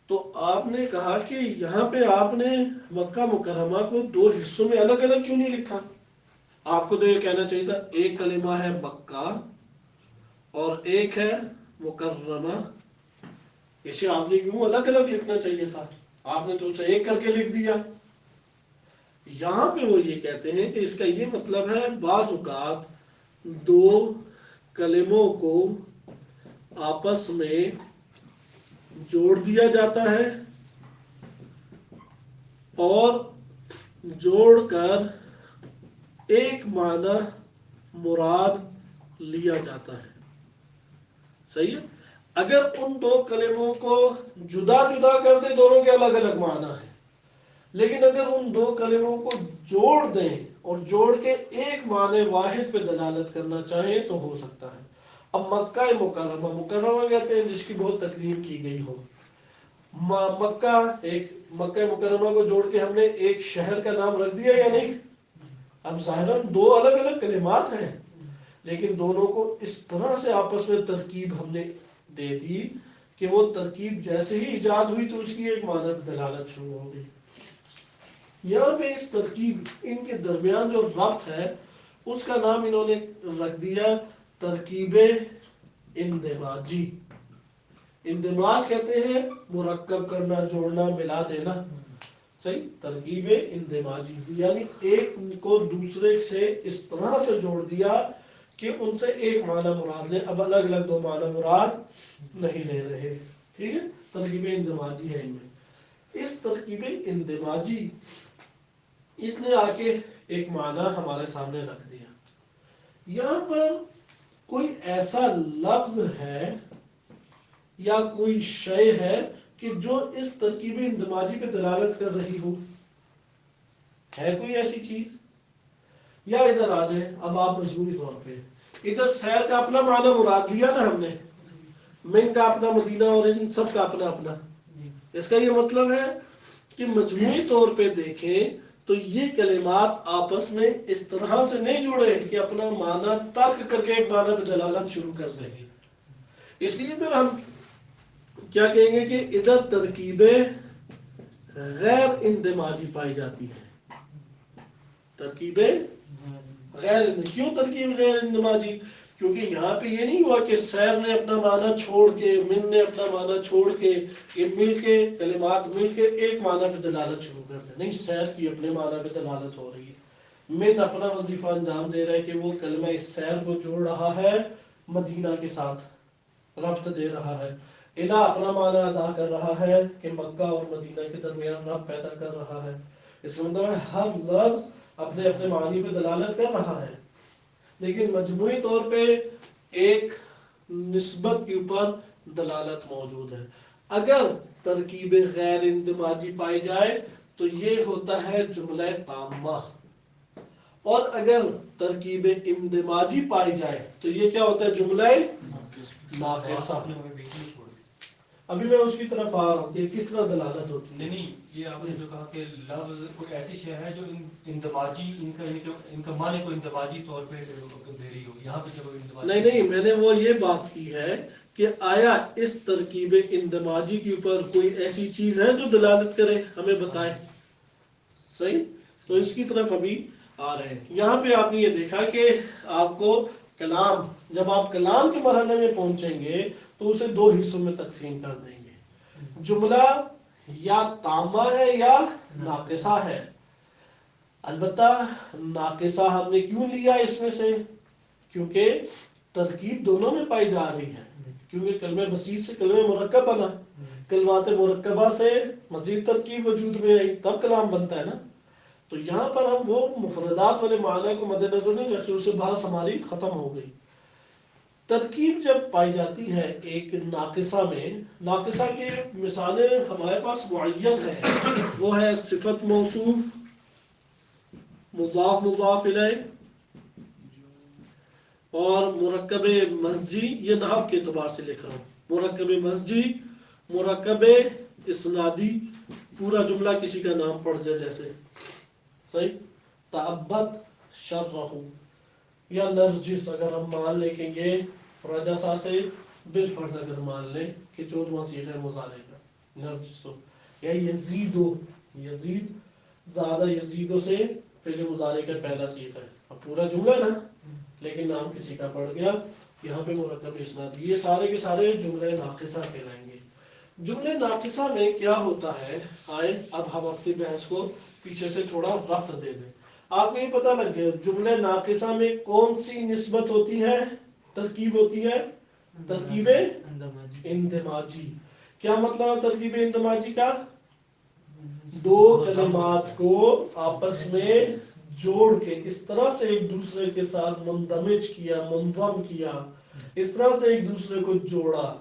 تو آپ نے کہا کہ یہاں پہ آپ نے مکہ مکرمہ کو دو حصوں میں الگ الگ کیوں نہیں لکھا؟ آپ کو تو یہ کہنا چاہیے تھا ایک کلمہ ہے مکہ اور ایک ہے مکرمہ. اسے آپ نے کیوں الگ الگ لکھنا چاہیے تھا؟ آپ نے تو اسے ایک کر کے لکھ دیا. یہاں پہ وہ یہ کہتے ہیں کہ اس کا یہ مطلب ہے بعض اوقات دو کلموں کو آپس میں جوڑ دیا جاتا ہے اور جوڑ کر ایک معنی مراد لیا جاتا ہے. صحیح ہے؟ اگر ان دو کلموں کو جدا جدا کر دیں، دونوں کے الگ الگ معنی ہیں. لیکن اگر ان دو کلموں کو جوڑ دیں اور جوڑ کے ایک معنی واحد پہ دلالت کرنا چاہیں تو ہو سکتا ہے. اب مکہ مکرمہ، مکرمہ کہتے ہیں جس کی بہت تکریم کی گئی ہو. مکہ، ایک مکہ مکرمہ کو جوڑ کے ہم نے ایک شہر کا نام رکھ دیا یا نہیں؟ اب ظاہراً دو الگ الگ کلمات ہیں لیکن دونوں کو اس طرح سے آپس میں ترکیب ہم نے دے دی کہ وہ ترکیب جیسے ہی ایجاد ہوئی تو اس کی ایک معنی دلالت شروع ہو گئی. یہاں پہ اس ترکیب، ان کے درمیان جو ربط ہے اس کا نام انہوں نے رکھ دیا ترکیب اندماجی. اندماج کہتے ہیں مرکب کرنا، جوڑنا، ملا دینا. صحیح؟ ترکیب اندماجی یعنی ایک کو دوسرے سے اس طرح سے جوڑ دیا کہ ان سے ایک معنی مراد لے. اب الگ الگ دو معنی مراد نہیں لے رہے. ٹھیک ہے؟ ترکیب اندماجی ہے ان میں. اس ترکیب اندماجی اس نے آ کے ایک معنی ہمارے سامنے رکھ دیا. یہاں پر کوئی ایسا لفظ ہے یا کوئی شے ہے کہ جو اس ترکیب اندماجی پہ دلالت کر رہی ہو؟ ہے کوئی ایسی چیز؟ یا ادھر آ جائیں. اب آپ مجبوری طور پہ ادھر سیر کا اپنا معنی مراد لیا نا ہم نے، من کا اپنا، مدینہ اور ان سب کا اپنا اپنا. اس کا یہ مطلب ہے کہ مجموعی طور پہ دیکھیں تو یہ کلمات آپس میں اس طرح سے نہیں جڑے کہ اپنا معنی ترک کر کے ایک معنی پہ دلالت شروع کر دیں. اس لیے پھر ہم کیا کہیں گے کہ ادھر ترکیبیں غیر اندماجی پائی جاتی ہیں. ترکیبیں غیر، کیوں ترکیب غیر اندماجی؟ کیونکہ یہاں پہ یہ نہیں ہوا کہ سیر نے اپنا معنی چھوڑ کے، من نے اپنا معنی چھوڑ کے، یہ مل کے کلمات مل کے ایک معنی پہ دلالت شروع کرتے، نہیں، سیر کی اپنے معنی پہ دلالت ہو رہی ہے۔ من اپنا وظیفہ انجام دے رہا ہے کہ وہ کلمہ اس سیر کو جوڑ رہا ہے مدینہ کے ساتھ، ربط دے رہا ہے۔ الہ اپنا معنی ادا کر رہا ہے کہ مکہ اور مدینہ کے درمیان ربط پیدا کر رہا ہے۔ اس کا مطلب ہے ہر لفظ اپنے اپنے معنی پہ دلالت کر رہا ہے، لیکن مجموعی طور پہ ایک نسبت کے اوپر دلالت موجود ہے۔ اگر ترکیب غیر اندماجی پائی جائے تو یہ ہوتا ہے جملہ تامہ، اور اگر ترکیب اندماجی پائی جائے تو یہ کیا ہوتا ہے؟ جملہ ناقصہ۔ ابھی میں اس کی طرف آ رہا ہوں کہ کس طرح دلالت ہوتی ہے۔ نہیں، یہ آپ نے جو کہا کہ لفظ کوئی ایسی شے ہے جو اندماجی، ان کا معنی کو اندماجی طور پہ دے رہی ہو، یہاں پہ جب اندماجی، نہیں، میں نے وہ یہ بات کی ہے کہ آیا اس ترکیب اندماجی کے اوپر کوئی ایسی چیز ہے جو دلالت کرے، ہمیں بتائے، صحیح؟ تو اس کی طرف ابھی آ رہے ہیں۔ یہاں پہ آپ نے یہ دیکھا کہ آپ کو کلام، جب آپ کلام کے مرحلے میں پہنچیں گے تو اسے دو حصوں میں تقسیم کر دیں گے، جملہ یا تامہ ہے یا ناقصہ ہے۔ البتہ ناقصہ ہم نے کیوں لیا اس میں سے؟ کیونکہ ترکیب دونوں میں پائی جا رہی ہے، کیونکہ کلمہ بسیط سے کلمہ مرکب بنا، کلمات مرکبہ سے مزید ترکیب وجود میں آئی، تب کلام بنتا ہے نا۔ تو یہاں پر ہم وہ مفردات والے معنی کو مد نظر نہیں رکھتے، اس سے بحث ہماری ختم ہو گئی۔ ترکیب جب پائی جاتی ہے ایک ناقصہ میں، ناقصہ کی مثالیں ہمارے پاس معین ہیں، وہ ہے صفت موصوف، مضاف مضاف الیہ، اور مرکب مزجی۔ یہ نحو کے اعتبار سے لکھ رہا ہوں، مرکب مزجی، مرکب اسنادی، پورا جملہ کسی کا نام پڑ جائے جیسے، صحیح؟ تعبد شرہ، یا نرجس اگر ہم مان لیں کہ یہ رجسا سے بالفرض اگر مان لیں کہ 14واں صیغہ مضارع کا نرجسو، یا یزیدو، یزید زیادہ، یزیدو سے فعل مضارع کا پہلا صیغہ ہے، اب پورا جملہ نا، لیکن نام کسی کا پڑ گیا، یہاں پہ مرکب اسناد، یہ سارے کے سارے جملے ناقصہ کہلائیں گے۔ جملے ناقصہ میں کیا ہوتا ہے، آئے اب ہم اپنی بحث کو پیچھے سے تھوڑا رفت دے دیں۔ آپ کو یہ پتہ لگ گیا جملے ناقصہ میں کون سی نسبت ہوتی ہے، ترکیب ہوتی ہے؟ ترکیب اندماجی۔ کیا مطلب ہے ترکیب اندماجی کا؟ دو کلمات کو آپس میں جوڑ کے اس طرح سے ایک دوسرے کے ساتھ مندمج کیا، منظم کیا، اس طرح سے ایک دوسرے کو جوڑا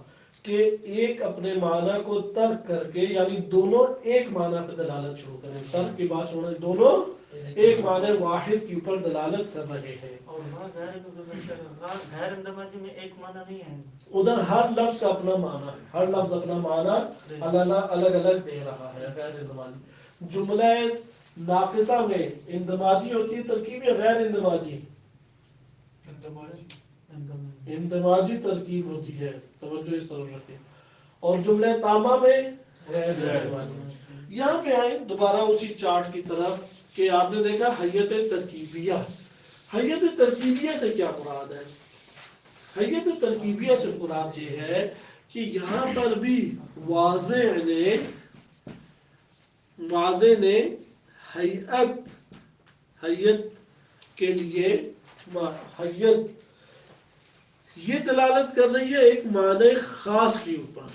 کہ ایک اپنے معنی کو ترک کر کے، یعنی دونوں ایک معنی پہ دلالت شروع کریں، ترک کی بات سنیں، دونوں ایک معنی واحد کے اوپر دلالت کر رہے ہیں۔ اور غیر اندماجی میں ایک معنی نہیں ہے، ادھر ہر لفظ کا اپنا معنی ہے، ہر لفظ اپنا معنی الگ الگ دے رہا ہے۔ غیر اندماجی جملہ ناقصہ میں اندماجی ہوتی ہے ترکیب یا غیر اندماجی؟ اندماجی ترکیب ہوتی ہے، توجہ اس طرف رکھیں۔ اور جملہ تامہ میں غیر اندماجی۔ یہاں پہ آئیں دوبارہ اسی چارٹ کی طرف کہ آپ نے دیکھا حیت ترکیبیہ، حیت ترکیبیہ سے کیا مراد ہے؟ حیت ترکیبیہ سے مراد یہ ہے کہ یہاں پر بھی واضح نے حیت کے لیے حیت یہ دلالت کر رہی ہے ایک معنی خاص کے اوپر،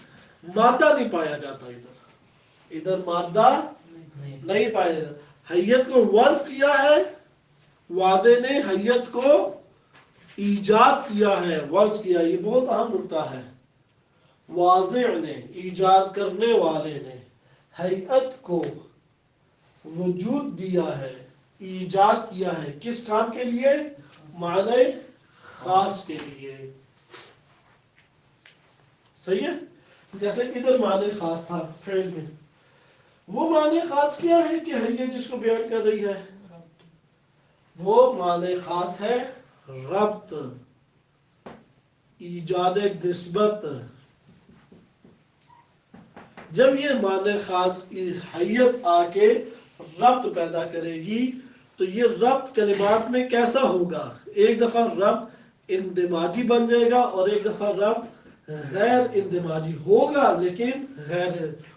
مادہ نہیں پایا جاتا، ادھر مادہ نہیں پایا جاتا، حیت کو وضع کیا ہے، واضح نے حیت کو ایجاد کیا ہے، وضع کیا، یہ بہت اہم نکتہ ہے۔ واضع نے، ایجاد کرنے والے نے حیت کو وجود دیا ہے، ایجاد کیا ہے، کس کام کے لیے؟ معنی خاص کے لیے، صحیح ہے؟ جیسے ادھر معنی خاص تھا فعل میں، وہ معنی خاص کیا ہے کہ حیت جس کو بیان کر رہی ہے، وہ معنی خاص ہے ربط، ایجاد نسبت۔ جب یہ معنی خاص حیت آ کے ربط پیدا کرے گی تو یہ ربط کلمات میں کیسا ہوگا؟ ایک دفعہ ربط اندماجی بن جائے گا، اور ایک دفعہ ربط غیر اندماجی ہوگا لیکن غیر،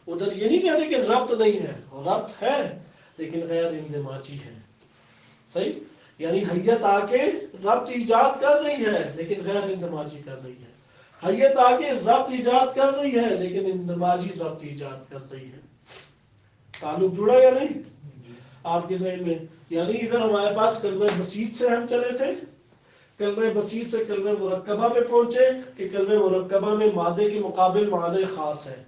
ادھر یہ نہیں کہہ رہے کہ ربط نہیں ہے، ربط ہے لیکن غیر اندماجی ہے. صحیح؟ یعنی حیت آ کے ربط ایجاد کر رہی ہے لیکن غیر اندماجی کر رہی ہے، حیت آ کے ربط ایجاد کر رہی ہے لیکن اندماجی ربط ایجاد کر رہی ہے. تعلق جڑا یا نہیں آپ کے ذہن میں؟ یعنی ادھر ہمارے پاس کلمہ بسیط سے ہم چلے تھے، کلمہ بسیط سے کلمہ مرکبہ پہ پہنچے کہ کلمہ مرکبہ میں مادے کے مقابل معنی خاص ہے،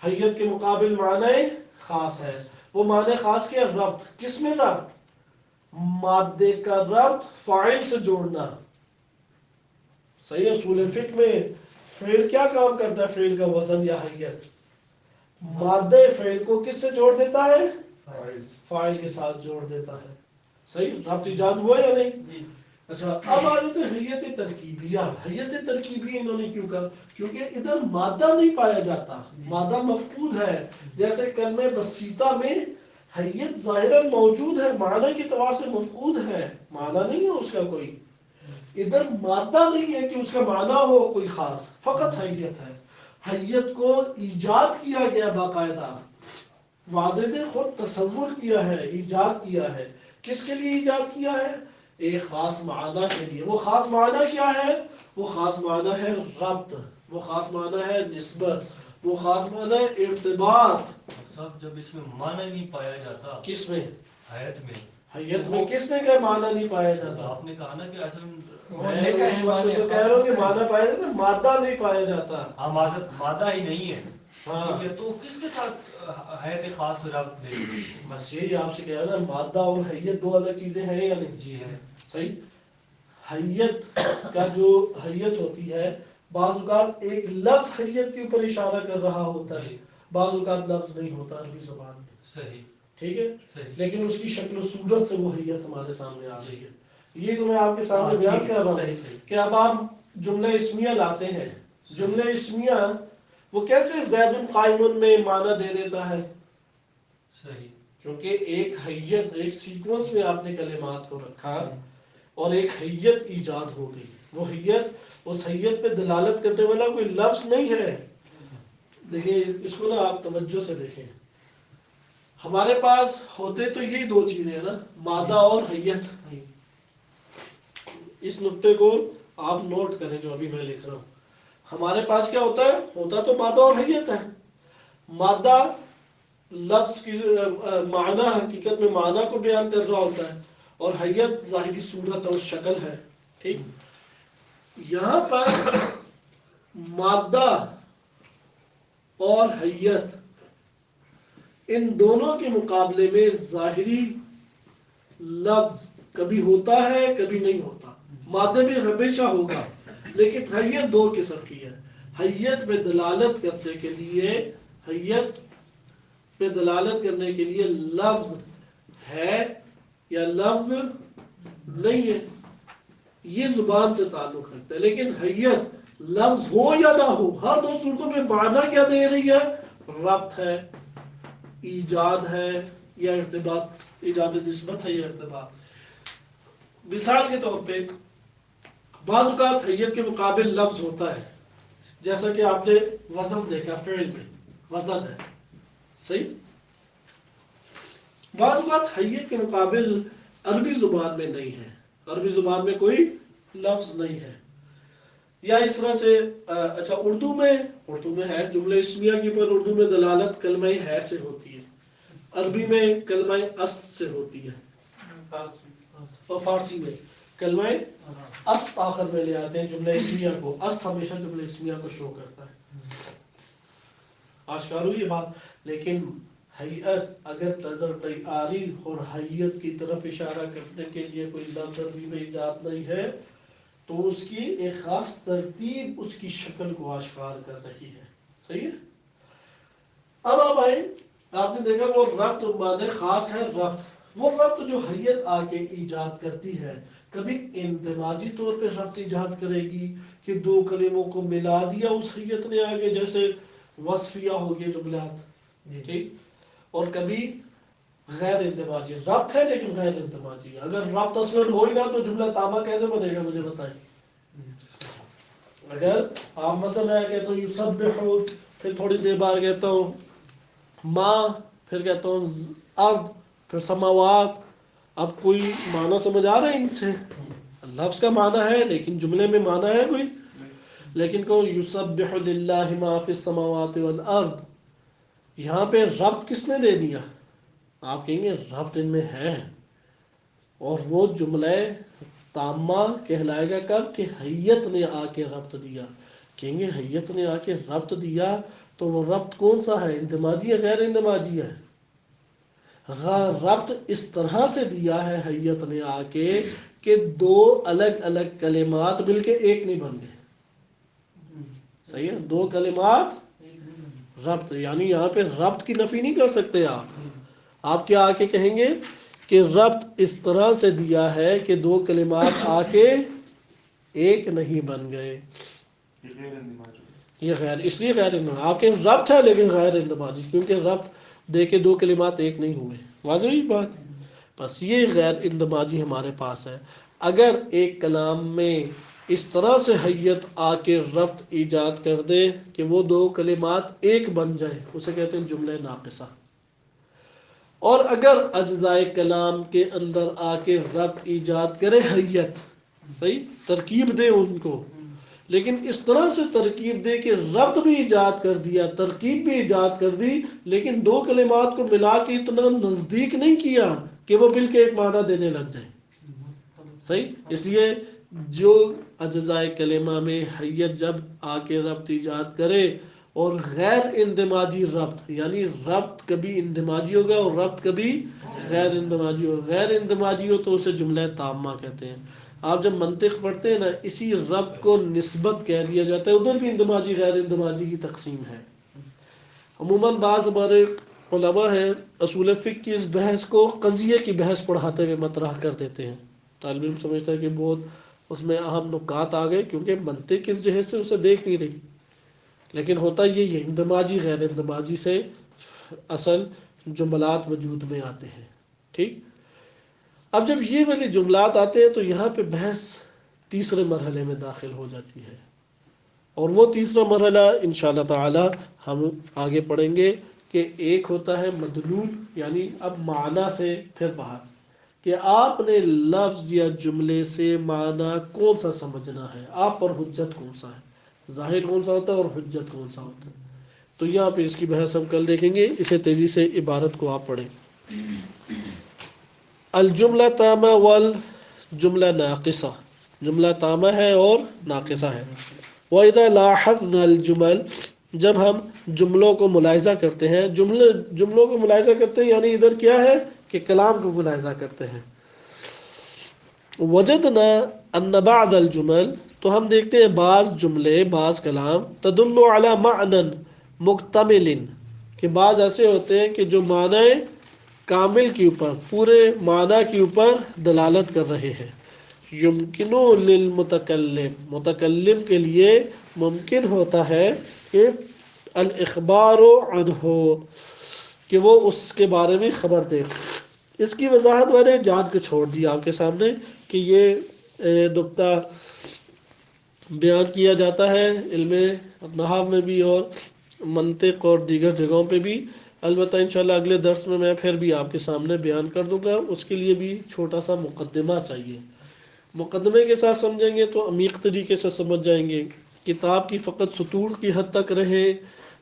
حیت کے مقابل معنی خاص ہے. وہ معنی خاص کیا؟ ربط. کس میں ربط؟ مادے کا ربط فاعل سے جوڑنا. صحیح ہے؟ اصول فقہ میں فعل کیا کام کرتا ہے؟ فعل کا وزن یا حیت مادے فعل کو کس سے جوڑ دیتا ہے؟ فاعل کے ساتھ جوڑ دیتا ہے. صحیح؟ ربط ایجاد ہوا یا نہیں؟ اچھا اب آ جاتے ہیں حیت ترکیبیہ. حیت ترکیبی انہوں نے کیوں کہا؟ کیونکہ ادھر مادہ نہیں پایا جاتا، مادہ مفقود ہے. جیسے کلمہ بسیطہ میں حیت ظاہراً موجود ہے، معنی کے اعتبار سے مفقود ہے، معنی نہیں ہے اس کا کوئی. ادھر مادہ نہیں ہے کہ اس کا معنی ہو کوئی خاص، فقط حیت ہے. حیت کو ایجاد کیا گیا باقاعدہ، واضح نے خود تصور کیا ہے، ایجاد کیا ہے. کس کے لیے ایجاد کیا ہے؟ ایک خاص معنی کے لیے. وہ خاص معنی کیا ہے؟ وہ خاص معنی ہے ربط، وہ خاص معنی ہے نسبت، وہ خاص معنی ہے ارتباط. صاحب جب اس میں معنی نہیں پایا جاتا، کس میں؟ حیت میں. حیت میں کس نے کہا معنی نہیں پایا جاتا؟ آپ نے کہا نا کہ اصل میں اس وقت سے تو کہہ رہا ہوں کہ معنی پایا جاتا، مادہ نہیں پایا جاتا. ہاں مادہ ہی نہیں ہے. ہاں ٹھیک ہے، تو کس کے ساتھ حیت خاص ربط دے گی؟ بس یہی آپ سے کہہ رہا نا، مادہ اور حیت دو الگ چیزیں ہیں یا نہیں؟ جی ہے. صحیح. حیت کا جو حیت ہوتی ہے، بعض اوقات ایک لفظ حیت کے اوپر اشارہ کر رہا ہوتا ہے، بعض اوقات لفظ نہیں ہوتا عربی زبان میں. صحیح. ٹھیک ہے، صحیح. لیکن اس کی شکل و صورت سے وہ حیت ہمارے سامنے آ رہی ہے. یہ تو میں آپ کے سامنے بیان کر رہا ہوں کہ اب آپ جملہ اسمیہ لاتے ہیں. جملہ اسمیہ وہ کیسے زید قائم میں معنی دے دیتا ہے؟ صحیح. کیونکہ ایک حیت، ایک سیکوینس میں آپ نے کلمات کو رکھا اور ایک حیت ایجاد ہو گئی. وہ حیت، اس حیت پہ دلالت کرنے والا کوئی لفظ نہیں ہے. دیکھیں اس کو نا آپ توجہ سے دیکھیں. ہمارے پاس ہوتے تو یہی دو چیزیں ہیں نا، مادہ اور حیت. اس نقطے کو آپ نوٹ کریں جو ابھی میں لکھ رہا ہوں. ہمارے پاس کیا ہوتا ہے؟ ہوتا تو مادہ اور حیت ہے. مادہ لفظ کی معنی، حقیقت میں معنی کو بیان کر رہا ہوتا ہے، اور حیت ظاہری صورت اور شکل ہے. ٹھیک. یہاں پر مادہ اور حیت، ان دونوں کے مقابلے میں ظاہری لفظ کبھی ہوتا ہے کبھی نہیں ہوتا. مادے میں ہمیشہ ہوگا، لیکن حیت دو قسم کی ہے. حیت پہ دلالت کرنے کے لیے، حیت پہ دلالت کرنے کے لیے لفظ ہے یا لفظ نہیں ہے، یہ زبان سے تعلق رکھتا ہے. لیکن حیت لفظ ہو یا نہ ہو، ہر دو صورتوں میں معنی کیا دے رہی ہے؟ ربط ہے، ایجاد ہے یا ارتباط. ایجاد نسبت ہے یا ارتباط. مثال کے طور پہ بعض اوقات حیت کے مقابل لفظ ہوتا ہے، جیسا کہ آپ نے وزن دیکھا، فعل میں وزن ہے. صحیح. بعض اوقات حیت کے مقابل عربی زبان میں نہیں ہے، عربی زبان میں کوئی لفظ نہیں ہے. یا اس طرح سے اچھا اردو میں ہے، جملہ اسمیہ کے اوپر اردو میں دلالت کلمہ ہے سے ہوتی ہے، عربی میں کلمہ است سے ہوتی ہے، اور فارسی میں کلمہ است آخر میں لے آتے ہیں جملہ اسمیہ کو. است ہمیشہ جملہ اسمیہ کو شو کرتا ہے. آشکار ہوئی یہ بات. لیکن حیت اگر نظر نہیں آ رہی اور حیت کی طرف اشارہ کرنے کے لیے کوئی لفظ عربی میں ایجاد نہیں ہے، تو اس کی ایک خاص ترتیب اس کی شکل کو آشکار کر رہی ہے. صحیح ہے. اب آپ آئیں، آپ نے دیکھا وہ ربط معنی خاص ہے. ربط، وہ ربط جو حیت آ کے ایجاد کرتی ہے، کبھی اندماجی طور پہ ربط ایجاد کرے گی کہ دو کلموں کو ملا دیا اس حیت نے آگے، جیسے وصفیہ ہو گئے جملات. ٹھیک. اور کبھی غیر اندماجی ربط ہے لیکن غیر اندماجی. اگر ربط اصلاً ہو ہی نہ تو جملہ تامہ کیسے بنے گا؟ مجھے بتائیں. اگر آپ مثلا میں کہتا ہوں یسبحو، پھر تھوڑی دیر بعد کہتا ہوں ماں، پھر کہتا ہوں ارض، پھر سماوات، اب کوئی معنی سمجھ آ رہا ہے ان سے؟ لفظ کا معنی ہے لیکن جملے میں معنی ہے کوئی؟ لیکن کو یسبح للہ ما فی السماوات والارض، یہاں پہ ربط کس نے دے دیا؟ آپ کہیں گے ربط ان میں ہے، اور وہ جملہ تامہ کہلائے گا کب کہ حیت نے آ کے ربط دیا. کہیں گے حیت نے آ کے ربط دیا تو وہ ربط کون سا ہے؟ اندماجی یا غیر اندماجی ہے؟ ربط اس طرح سے دیا ہے حیت نے آ کے کہ دو الگ الگ کلمات مل کے ایک نہیں بن گئے. صحیح ہے، دو کلمات ربط، یعنی یہاں پہ ربط کی نفی نہیں کر سکتے آپ کیا آ کے کہیں گے کہ ربط اس طرح سے دیا ہے کہ دو کلمات آ کے ایک نہیں بن گئے. یہ غیر، اس لیے غیر اندماجی، آپ کے ربط ہے لیکن غیر اندماجی، کیونکہ ربط دے کے دو کلمات ایک نہیں ہوئے. واضح ہوئی بات؟ بس یہ غیر اندماجی ہمارے پاس ہے. اگر ایک کلام میں اس طرح سے حیت آ کے ربط ایجاد کر دے کہ وہ دو کلمات ایک بن جائیں، اسے کہتے ہیں جملہ ناقصہ. اور اگر اجزائے کلام کے اندر آ کے ربط ایجاد کرے حیت، صحیح ترکیب دے ان کو، لیکن اس طرح سے ترکیب دے کہ ربط بھی ایجاد کر دیا، ترکیب بھی ایجاد کر دی، لیکن دو کلمات کو ملا کے اتنا نزدیک نہیں کیا کہ وہ مل کے ایک معنی دینے لگ جائے. صحیح، اس لیے جو اجزائے کلمہ میں حیت جب آ کے ربط ایجاد کرے اور غیر اندماجی ربط، یعنی ربط کبھی اندماجی ہوگا اور ربط کبھی غیر اندماجی ہوگا. غیر اندماجی ہو تو اسے جملہ تامہ کہتے ہیں. آپ جب منطق پڑھتے ہیں نا، اسی ربط کو نسبت کہہ دیا جاتا ہے. ادھر بھی اندماجی غیر اندماجی کی تقسیم ہے. عموماً بعض ہمارے علماء ہیں اصول فقہ کی اس بحث کو قضیے کی بحث پڑھاتے ہوئے مطرح کر دیتے ہیں. طالب علم سمجھتا ہے کہ بہت اس میں اہم نکات آ گئے، کیونکہ منطق کس جہت سے اسے دیکھ نہیں رہی. لیکن ہوتا یہ اندماجی غیر اندماجی سے اصل جملات وجود میں آتے ہیں. ٹھیک، اب جب یہ والی جملات آتے ہیں تو یہاں پہ بحث تیسرے مرحلے میں داخل ہو جاتی ہے، اور وہ تیسرا مرحلہ انشاءاللہ تعالی ہم آگے پڑھیں گے کہ ایک ہوتا ہے مدلول، یعنی اب معنی سے پھر بحث کہ آپ نے لفظ یا جملے سے معنی کون سا سمجھنا ہے، آپ پر حجت کون سا ہے، ظاہر کون سا ہوتا ہے اور حجت کون سا ہوتا ہے. تو یہاں پہ اس کی بحث ہم کل دیکھیں گے. اسے تیزی سے عبارت کو آپ پڑھیں. الجملہ تامہ والجملہ ناقصہ، جملہ تامہ ہے اور ناقصہ ہے. وَإِذَا لَاحَظْنَا الْجُمَلَ، جب ہم جملوں کو ملاحظہ کرتے ہیں، جملوں کو ملاحظہ کرتے ہیں یعنی ادھر کیا ہے کہ کلام کو ملاحظہ کرتے ہیں. وجدنا ان بعض الجمل، تو ہم دیکھتے ہیں بعض جملے، بعض کلام تدل علی معنی مکتمل، کہ بعض ایسے ہوتے ہیں کہ جو معنی کامل کے اوپر، پورے معنی کے اوپر دلالت کر رہے ہیں. یمکن للمتکلم، متکلم کے لیے ممکن ہوتا ہے کہ الاخبار عنہ، کہ وہ اس کے بارے میں خبر دے. اس کی وضاحت میں نے جان کے چھوڑ دی آپ کے سامنے کہ یہ نقطہ بیان کیا جاتا ہے علم نحو میں بھی اور منطق اور دیگر جگہوں پہ بھی. البتہ انشاءاللہ اگلے درس میں پھر بھی آپ کے سامنے بیان کر دوں گا. اس کے لیے بھی چھوٹا سا مقدمہ چاہیے. مقدمے کے ساتھ سمجھیں گے تو عمیق طریقے سے سمجھ جائیں گے. کتاب کی فقط سطور کی حد تک رہے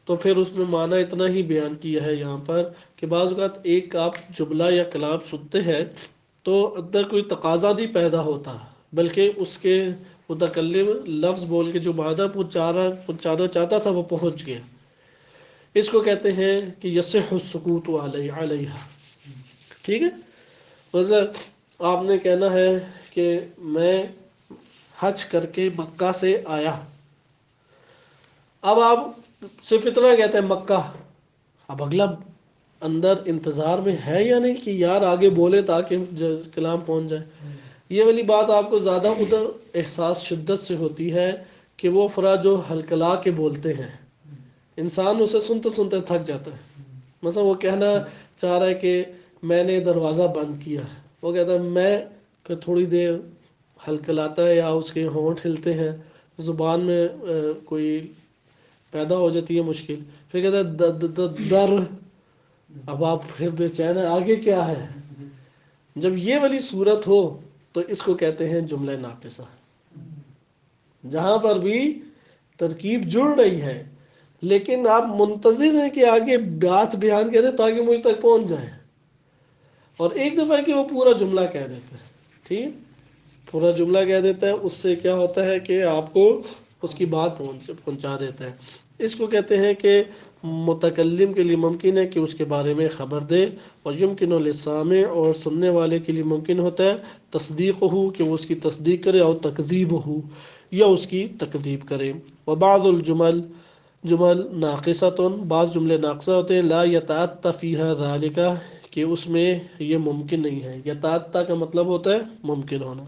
تو پھر اس میں معنی اتنا ہی بیان کیا ہے یہاں پر کہ بعض اوقات ایک آپ جملہ یا کلام سنتے ہیں تو اندر کوئی تقاضا نہیں پیدا ہوتا، بلکہ اس کے متکلم لفظ بول کے جو معنی پہنچانا چاہتا تھا وہ پہنچ گیا. اس کو کہتے ہیں کہ یصح السکوت علیہا. ٹھیک ہے، مطلب آپ نے کہنا ہے کہ میں حج کر کے مکہ سے آیا. اب آپ صرف اتنا کہتے ہیں مکہ، اب اگلا اندر انتظار میں ہے یا نہیں کہ یار آگے بولے تاکہ کلام پہنچ جائے. یہ والی بات آپ کو زیادہ ادھر احساس شدت سے ہوتی ہے کہ وہ افراد جو ہلکلا کے بولتے ہیں، انسان اسے سنتے سنتے تھک جاتا ہے. مثلا وہ کہنا چاہ رہا ہے کہ میں نے دروازہ بند کیا، وہ کہتا ہے میں پھر تھوڑی دیر ہلکلاتا ہے یا اس کے ہونٹ ہلتے ہیں، زبان میں کوئی پیدا ہو جاتی ہے مشکل، پھر کہتا ہے در، اب آپ پھر بے چین ہیں آگے کیا ہے. جب یہ والی صورت ہو تو اس کو کہتے ہیں جملہ ناقصہ، جہاں پر بھی ترکیب جڑ رہی ہے لیکن آپ منتظر ہیں کہ آگے بات بیان کریں تاکہ مجھ تک پہنچ جائے، اور ایک دفعہ کہ وہ پورا جملہ کہہ دیتے ہیں. ٹھیک، پورا جملہ کہہ دیتا ہے، اس سے کیا ہوتا ہے کہ آپ کو اس کی بات پہنچا دیتا ہے. اس کو کہتے ہیں کہ متکلم کے لیے ممکن ہے کہ اس کے بارے میں خبر دے، اور یمکن للسامع، اور سننے والے کے لیے ممکن ہوتا ہے تصدیق ہو کہ وہ اس کی تصدیق کرے، اور تکذیب ہو یا اس کی تکذیب کرے. وبعض الجمل، جمل ناقصۃ، بعض جملے ناقصہ ہوتے ہیں، لا یتعطى فیہا ذالک، کہ اس میں یہ ممکن نہیں ہے. یتعطى کا مطلب ہوتا ہے ممکن ہونا.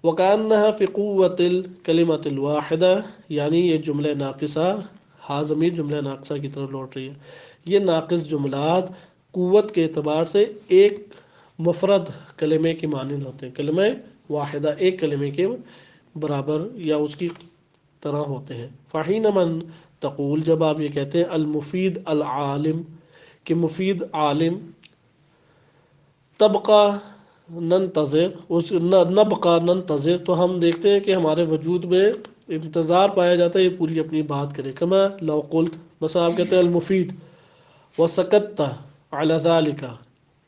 وَكَأَنَّهَا فِي قُوَّةِ الْكَلِمَةِ الْوَاحِدَةِ، یعنی یہ جملہ ناقصہ، ضمیر جملہ ناقصہ کی طرف لوٹ رہی ہے. یہ ناقص جملات قوت کے اعتبار سے ایک مفرد کلمے کی مانند ہوتے ہیں، کلمہ واحدہ ایک کلمے کے برابر یا اس کی طرح ہوتے ہیں. فَحِينَمَنْ تقول، جب آپ یہ کہتے ہیں المفید العالم، کہ مفید عالم، تبقى ننتظر، نبقى ننتظر، تو ہم دیکھتے ہیں کہ ہمارے وجود میں انتظار پایا جاتا ہے یہ پوری اپنی بات کرے. کما لو قلت، بس آپ کہتے ہیں المفید وسکت علی ذالک،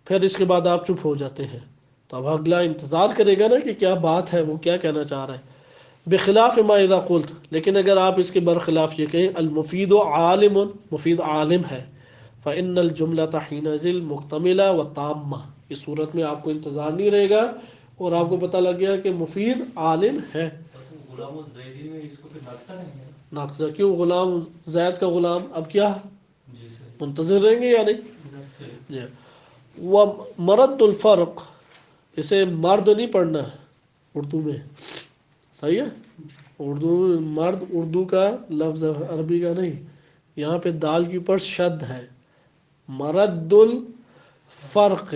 پھر اس کے بعد آپ چپ ہو جاتے ہیں، تو اب اگلا انتظار کرے گا نا کہ کیا بات ہے، وہ کیا کہنا چاہ رہا ہے. بخلاف ما اذا قلت، لیکن اگر آپ اس کے برخلاف یہ کہیں المفید عالم، مفید عالم ہے، فإن الجملة حينئذ مكتملة وتامة، اس صورت میں آپ کو انتظار نہیں رہے گا اور آپ کو پتہ لگ گیا کہ مفید عالم ہے. غلام الزیدی میں اس کو پھر ناقصہ نہیں ہے. ناقصہ کیوں؟ غلام زید کا غلام، اب کیا جی صحیح. منتظر رہیں گے یا نہیں؟ جی. ومرد الفرق، اسے مرد نہیں پڑھنا اردو میں، صحیح ہے؟ اردو مرد اردو کا لفظ عربی کا نہیں، یہاں پہ دال کے اوپر شد ہے. مرد الفرق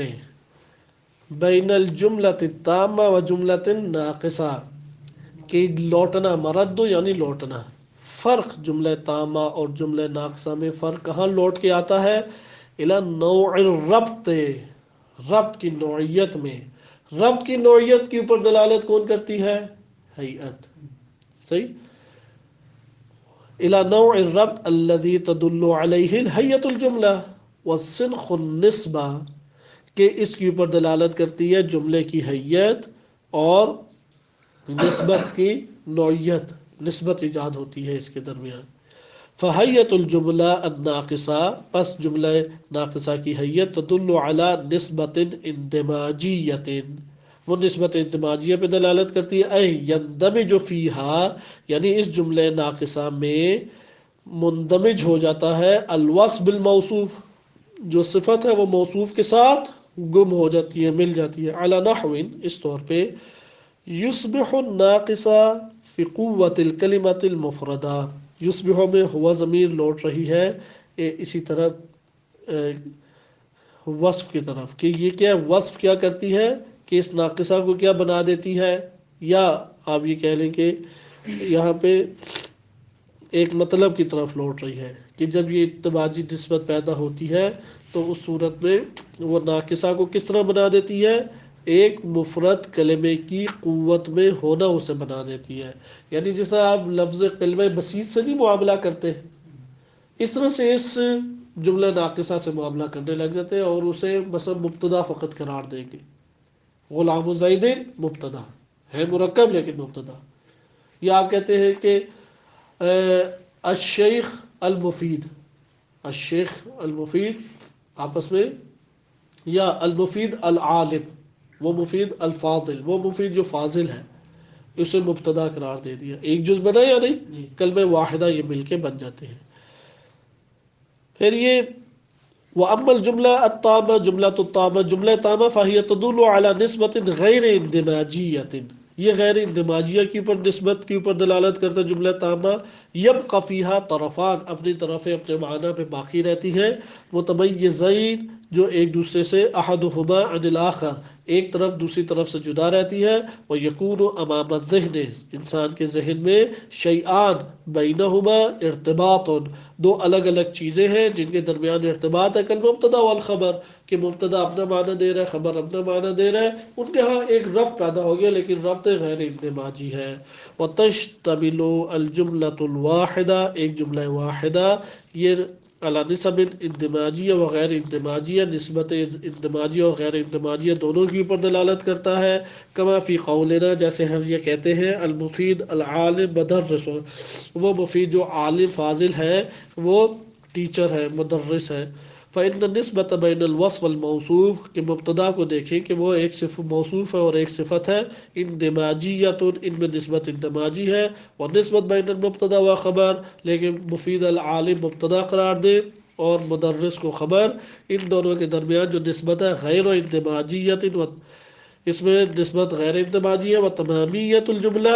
بین الجملۃ التامہ و جملۃ ناقصہ، کہ لوٹنا، مرد یعنی لوٹنا، فرق جملہ تامہ اور جملہ ناقصہ میں فرق کہاں لوٹ کے آتا ہے؟ الی نوع الربط، ربط کی نوعیت میں. ربط کی نوعیت کے اوپر دلالت کون کرتی ہے؟ ہیئت. صحیح. الی نوع الربط الذي تدل علیہ الہیۃ الجملہ والصنخ النسبہ، کہ اس کے اوپر دلالت کرتی ہے جملے کی ہیئت اور نسبت کی نوعیت، نسبت ایجاد ہوتی ہے اس کے درمیان. فحیۃ الجملہ الناقصہ، پس جملہ ناقصہ کی حیت تدل علی نسبت اندماجیت، وہ نسبت اندماجیہ پہ دلالت کرتی ہے. اے یندمج فیہا، یعنی اس جملہ ناقصہ میں مندمج ہو جاتا ہے الوصف بالموصوف، جو صفت ہے وہ موصوف کے ساتھ گم ہو جاتی ہے، مل جاتی ہے. علی نحو، اس طور پہ یصبح الناقصہ فی قوت الکلمۃ المفردہ، یصبح میں ہوا ضمیر لوٹ رہی ہے اسی طرح وصف کی طرف، کہ یہ کیا وصف کیا کرتی ہے کہ اس ناقصہ کو کیا بنا دیتی ہے، یا آپ یہ کہہ لیں کہ یہاں پہ ایک مطلب کی طرف لوٹ رہی ہے کہ جب یہ اتباعی نسبت پیدا ہوتی ہے تو اس صورت میں وہ ناقصہ کو کس طرح بنا دیتی ہے؟ ایک مفرد کلمے کی قوت میں ہونا اسے بنا دیتی ہے. یعنی جس طرح آپ لفظ کلمہ بسیط سے نہیں معاملہ کرتے، اس طرح سے اس جملہ ناقصہ سے معاملہ کرنے لگ جاتے ہیں اور اسے مثلا مبتدا فقط قرار دیں گے. غلام زید مبتدا ہے، مرکب لیکن مبتدا. یا آپ کہتے ہیں کہ الشیخ المفید، الشیخ المفید آپس میں، یا المفید العالم، وہ مفید الفاضل، وہ مفید جو فاضل ہے، اسے مبتدا قرار دے دیا. ایک جز بنا یا نہیں؟ کلمہ واحدہ یہ مل کے بن جاتے ہیں. پھر یہ وَأَمَّا الْجُمْلَةُ التَّامَّةُ جملۃ التامہ، جملہ تامہ فَهِيَ تَدُلُّ عَلَى نِسبَةٍ غَيْرِ اندماجیۃ، یہ غیر اندماجیہ کے اوپر نسبت کے اوپر دلالت کرتا ہے جملہ تامہ. يَبْقَى فِيهَا طرفان، اپنی طرفیں اپنے معنی پہ باقی رہتی ہیں. متمیزین، جو ایک دوسرے سے احدہما عن الآخر، ایک طرف دوسری طرف سے جدا رہتی ہے، وَيَكُونُ أَمَامَ الذِّهْنِ انسان کے ذہن میں شیئان بینہما ارتباط، دو الگ الگ چیزیں ہیں جن کے درمیان ارتباط ہے، کالمبتدا والخبر کہ مبتدا اپنا معنی دے رہا ہے، خبر اپنا معنی دے رہا ہے، ان کے ہاں ایک ربط پیدا ہو گیا لیکن ربط غیر اندماجی ہے۔ وتشتمل الجملۃ الواحدہ ایک جملہ واحدہ یہ علی نسب اندماجیہ و غیر اندماجیہ نسبت اندماجیہ اور غیر اندماجیہ دونوں کے اوپر دلالت کرتا ہے، کما فی قولنا جیسے ہم یہ کہتے ہیں المفید العالم مدرس، وہ مفید جو عالم فاضل ہے وہ ٹیچر ہے مدرس ہے۔ فإن النسبۃ بین الوصف والموصوف کہ مبتدا کو دیکھیں کہ وہ ایک موصوف ہے اور ایک صفت ہے، اندماجیۃ ان میں نسبت اندماجی ہے، اور نسبت بین المبتدا و خبر لیکن مفید العالم مبتدا قرار دے اور مدرس کو خبر، ان دونوں کے درمیان جو نسبت ہے غیر اندماجیت اس میں نسبت غیر اندماجی ہے، و تمامیت الجملہ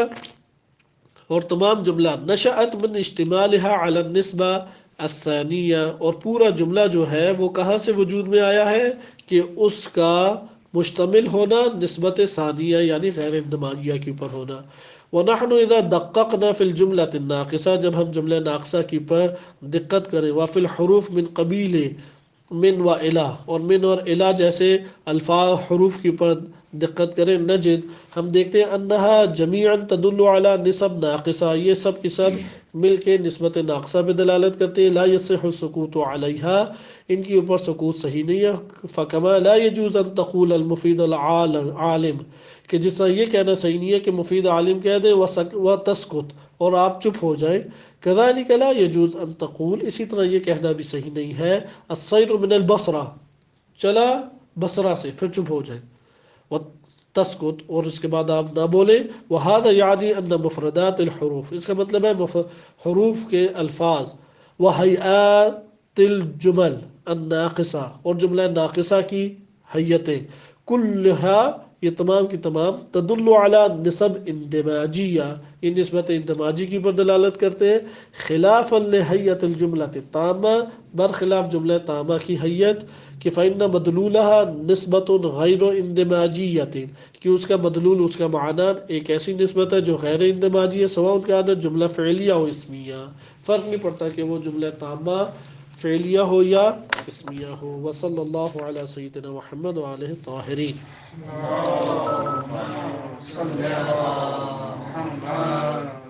اور تمام جملہ نشأت من اشتمالها علی النسبہ الثانیہ اور پورا جملہ جو ہے وہ کہاں سے وجود میں آیا ہے کہ اس کا مشتمل ہونا نسبت ثانیہ یعنی غیر اندماجیہ کے اوپر ہونا۔ وَنَحْنُ إِذَا دَقَّقْنَا فِي الْجُمْلَةِ النَّاقِصَةِ جب ہم جملہ ناقصہ کی پر دقت کریں، وَفِي الْحُرُوفِ مِنْ قَبِيلِ من و الہ اور من اور الہ جیسے الفاظ حروف کے اوپر دقت کریں، نجد ہم دیکھتے ہیں انہا جمیعا تدل علی نسب ناقصہ یہ سب کی سب مل کے نسبت ناقصہ پہ دلالت کرتے ہیں، لا یصح السکوت علیہا ان کی اوپر سکوت صحیح نہیں ہے، فکما لا یجوز ان تقول المفید العالم کہ جس طرح یہ کہنا صحیح نہیں ہے کہ مفید عالم کہہ دیں و تسکت اور آپ چپ ہو جائیں، کذالک لا یجوز ان تقول اسی طرح یہ کہنا بھی صحیح نہیں ہے السیر من البصرہ چلا بصرہ سے پھر چپ ہو جائیں، و تسکت اور اس کے بعد آپ نہ بولیں، وہذا یعنی ان مفردات الحروف اس کا مطلب ہے حروف کے الفاظ، وہیئات الجمل الناقصہ اور جملہ ناقصہ کی حیتیں، کلہا یہ تمام کی تمام تدل علی نسب اندماجیہ یہ نسبت اندماجی کی پر دلالت کرتے ہیں، خلافا لحیت الجملہ التامہ برخلاف جملہ تامہ کی حیت کہ فإن مدلولها نسبت غیر اندماجیت کہ اس کا مدلول اس کا معنی ایک ایسی نسبت ہے جو غیر اندماجی ہے، سواء کیا ہے جملہ فعلیہ و اسمیہ فرق نہیں پڑتا کہ وہ جملہ تامہ فعلیہ ہو یا اسمیہ ہو۔ وصلی اللہ علی سیدنا محمد وآلہ الطاہرین۔ اللهم صل على محمد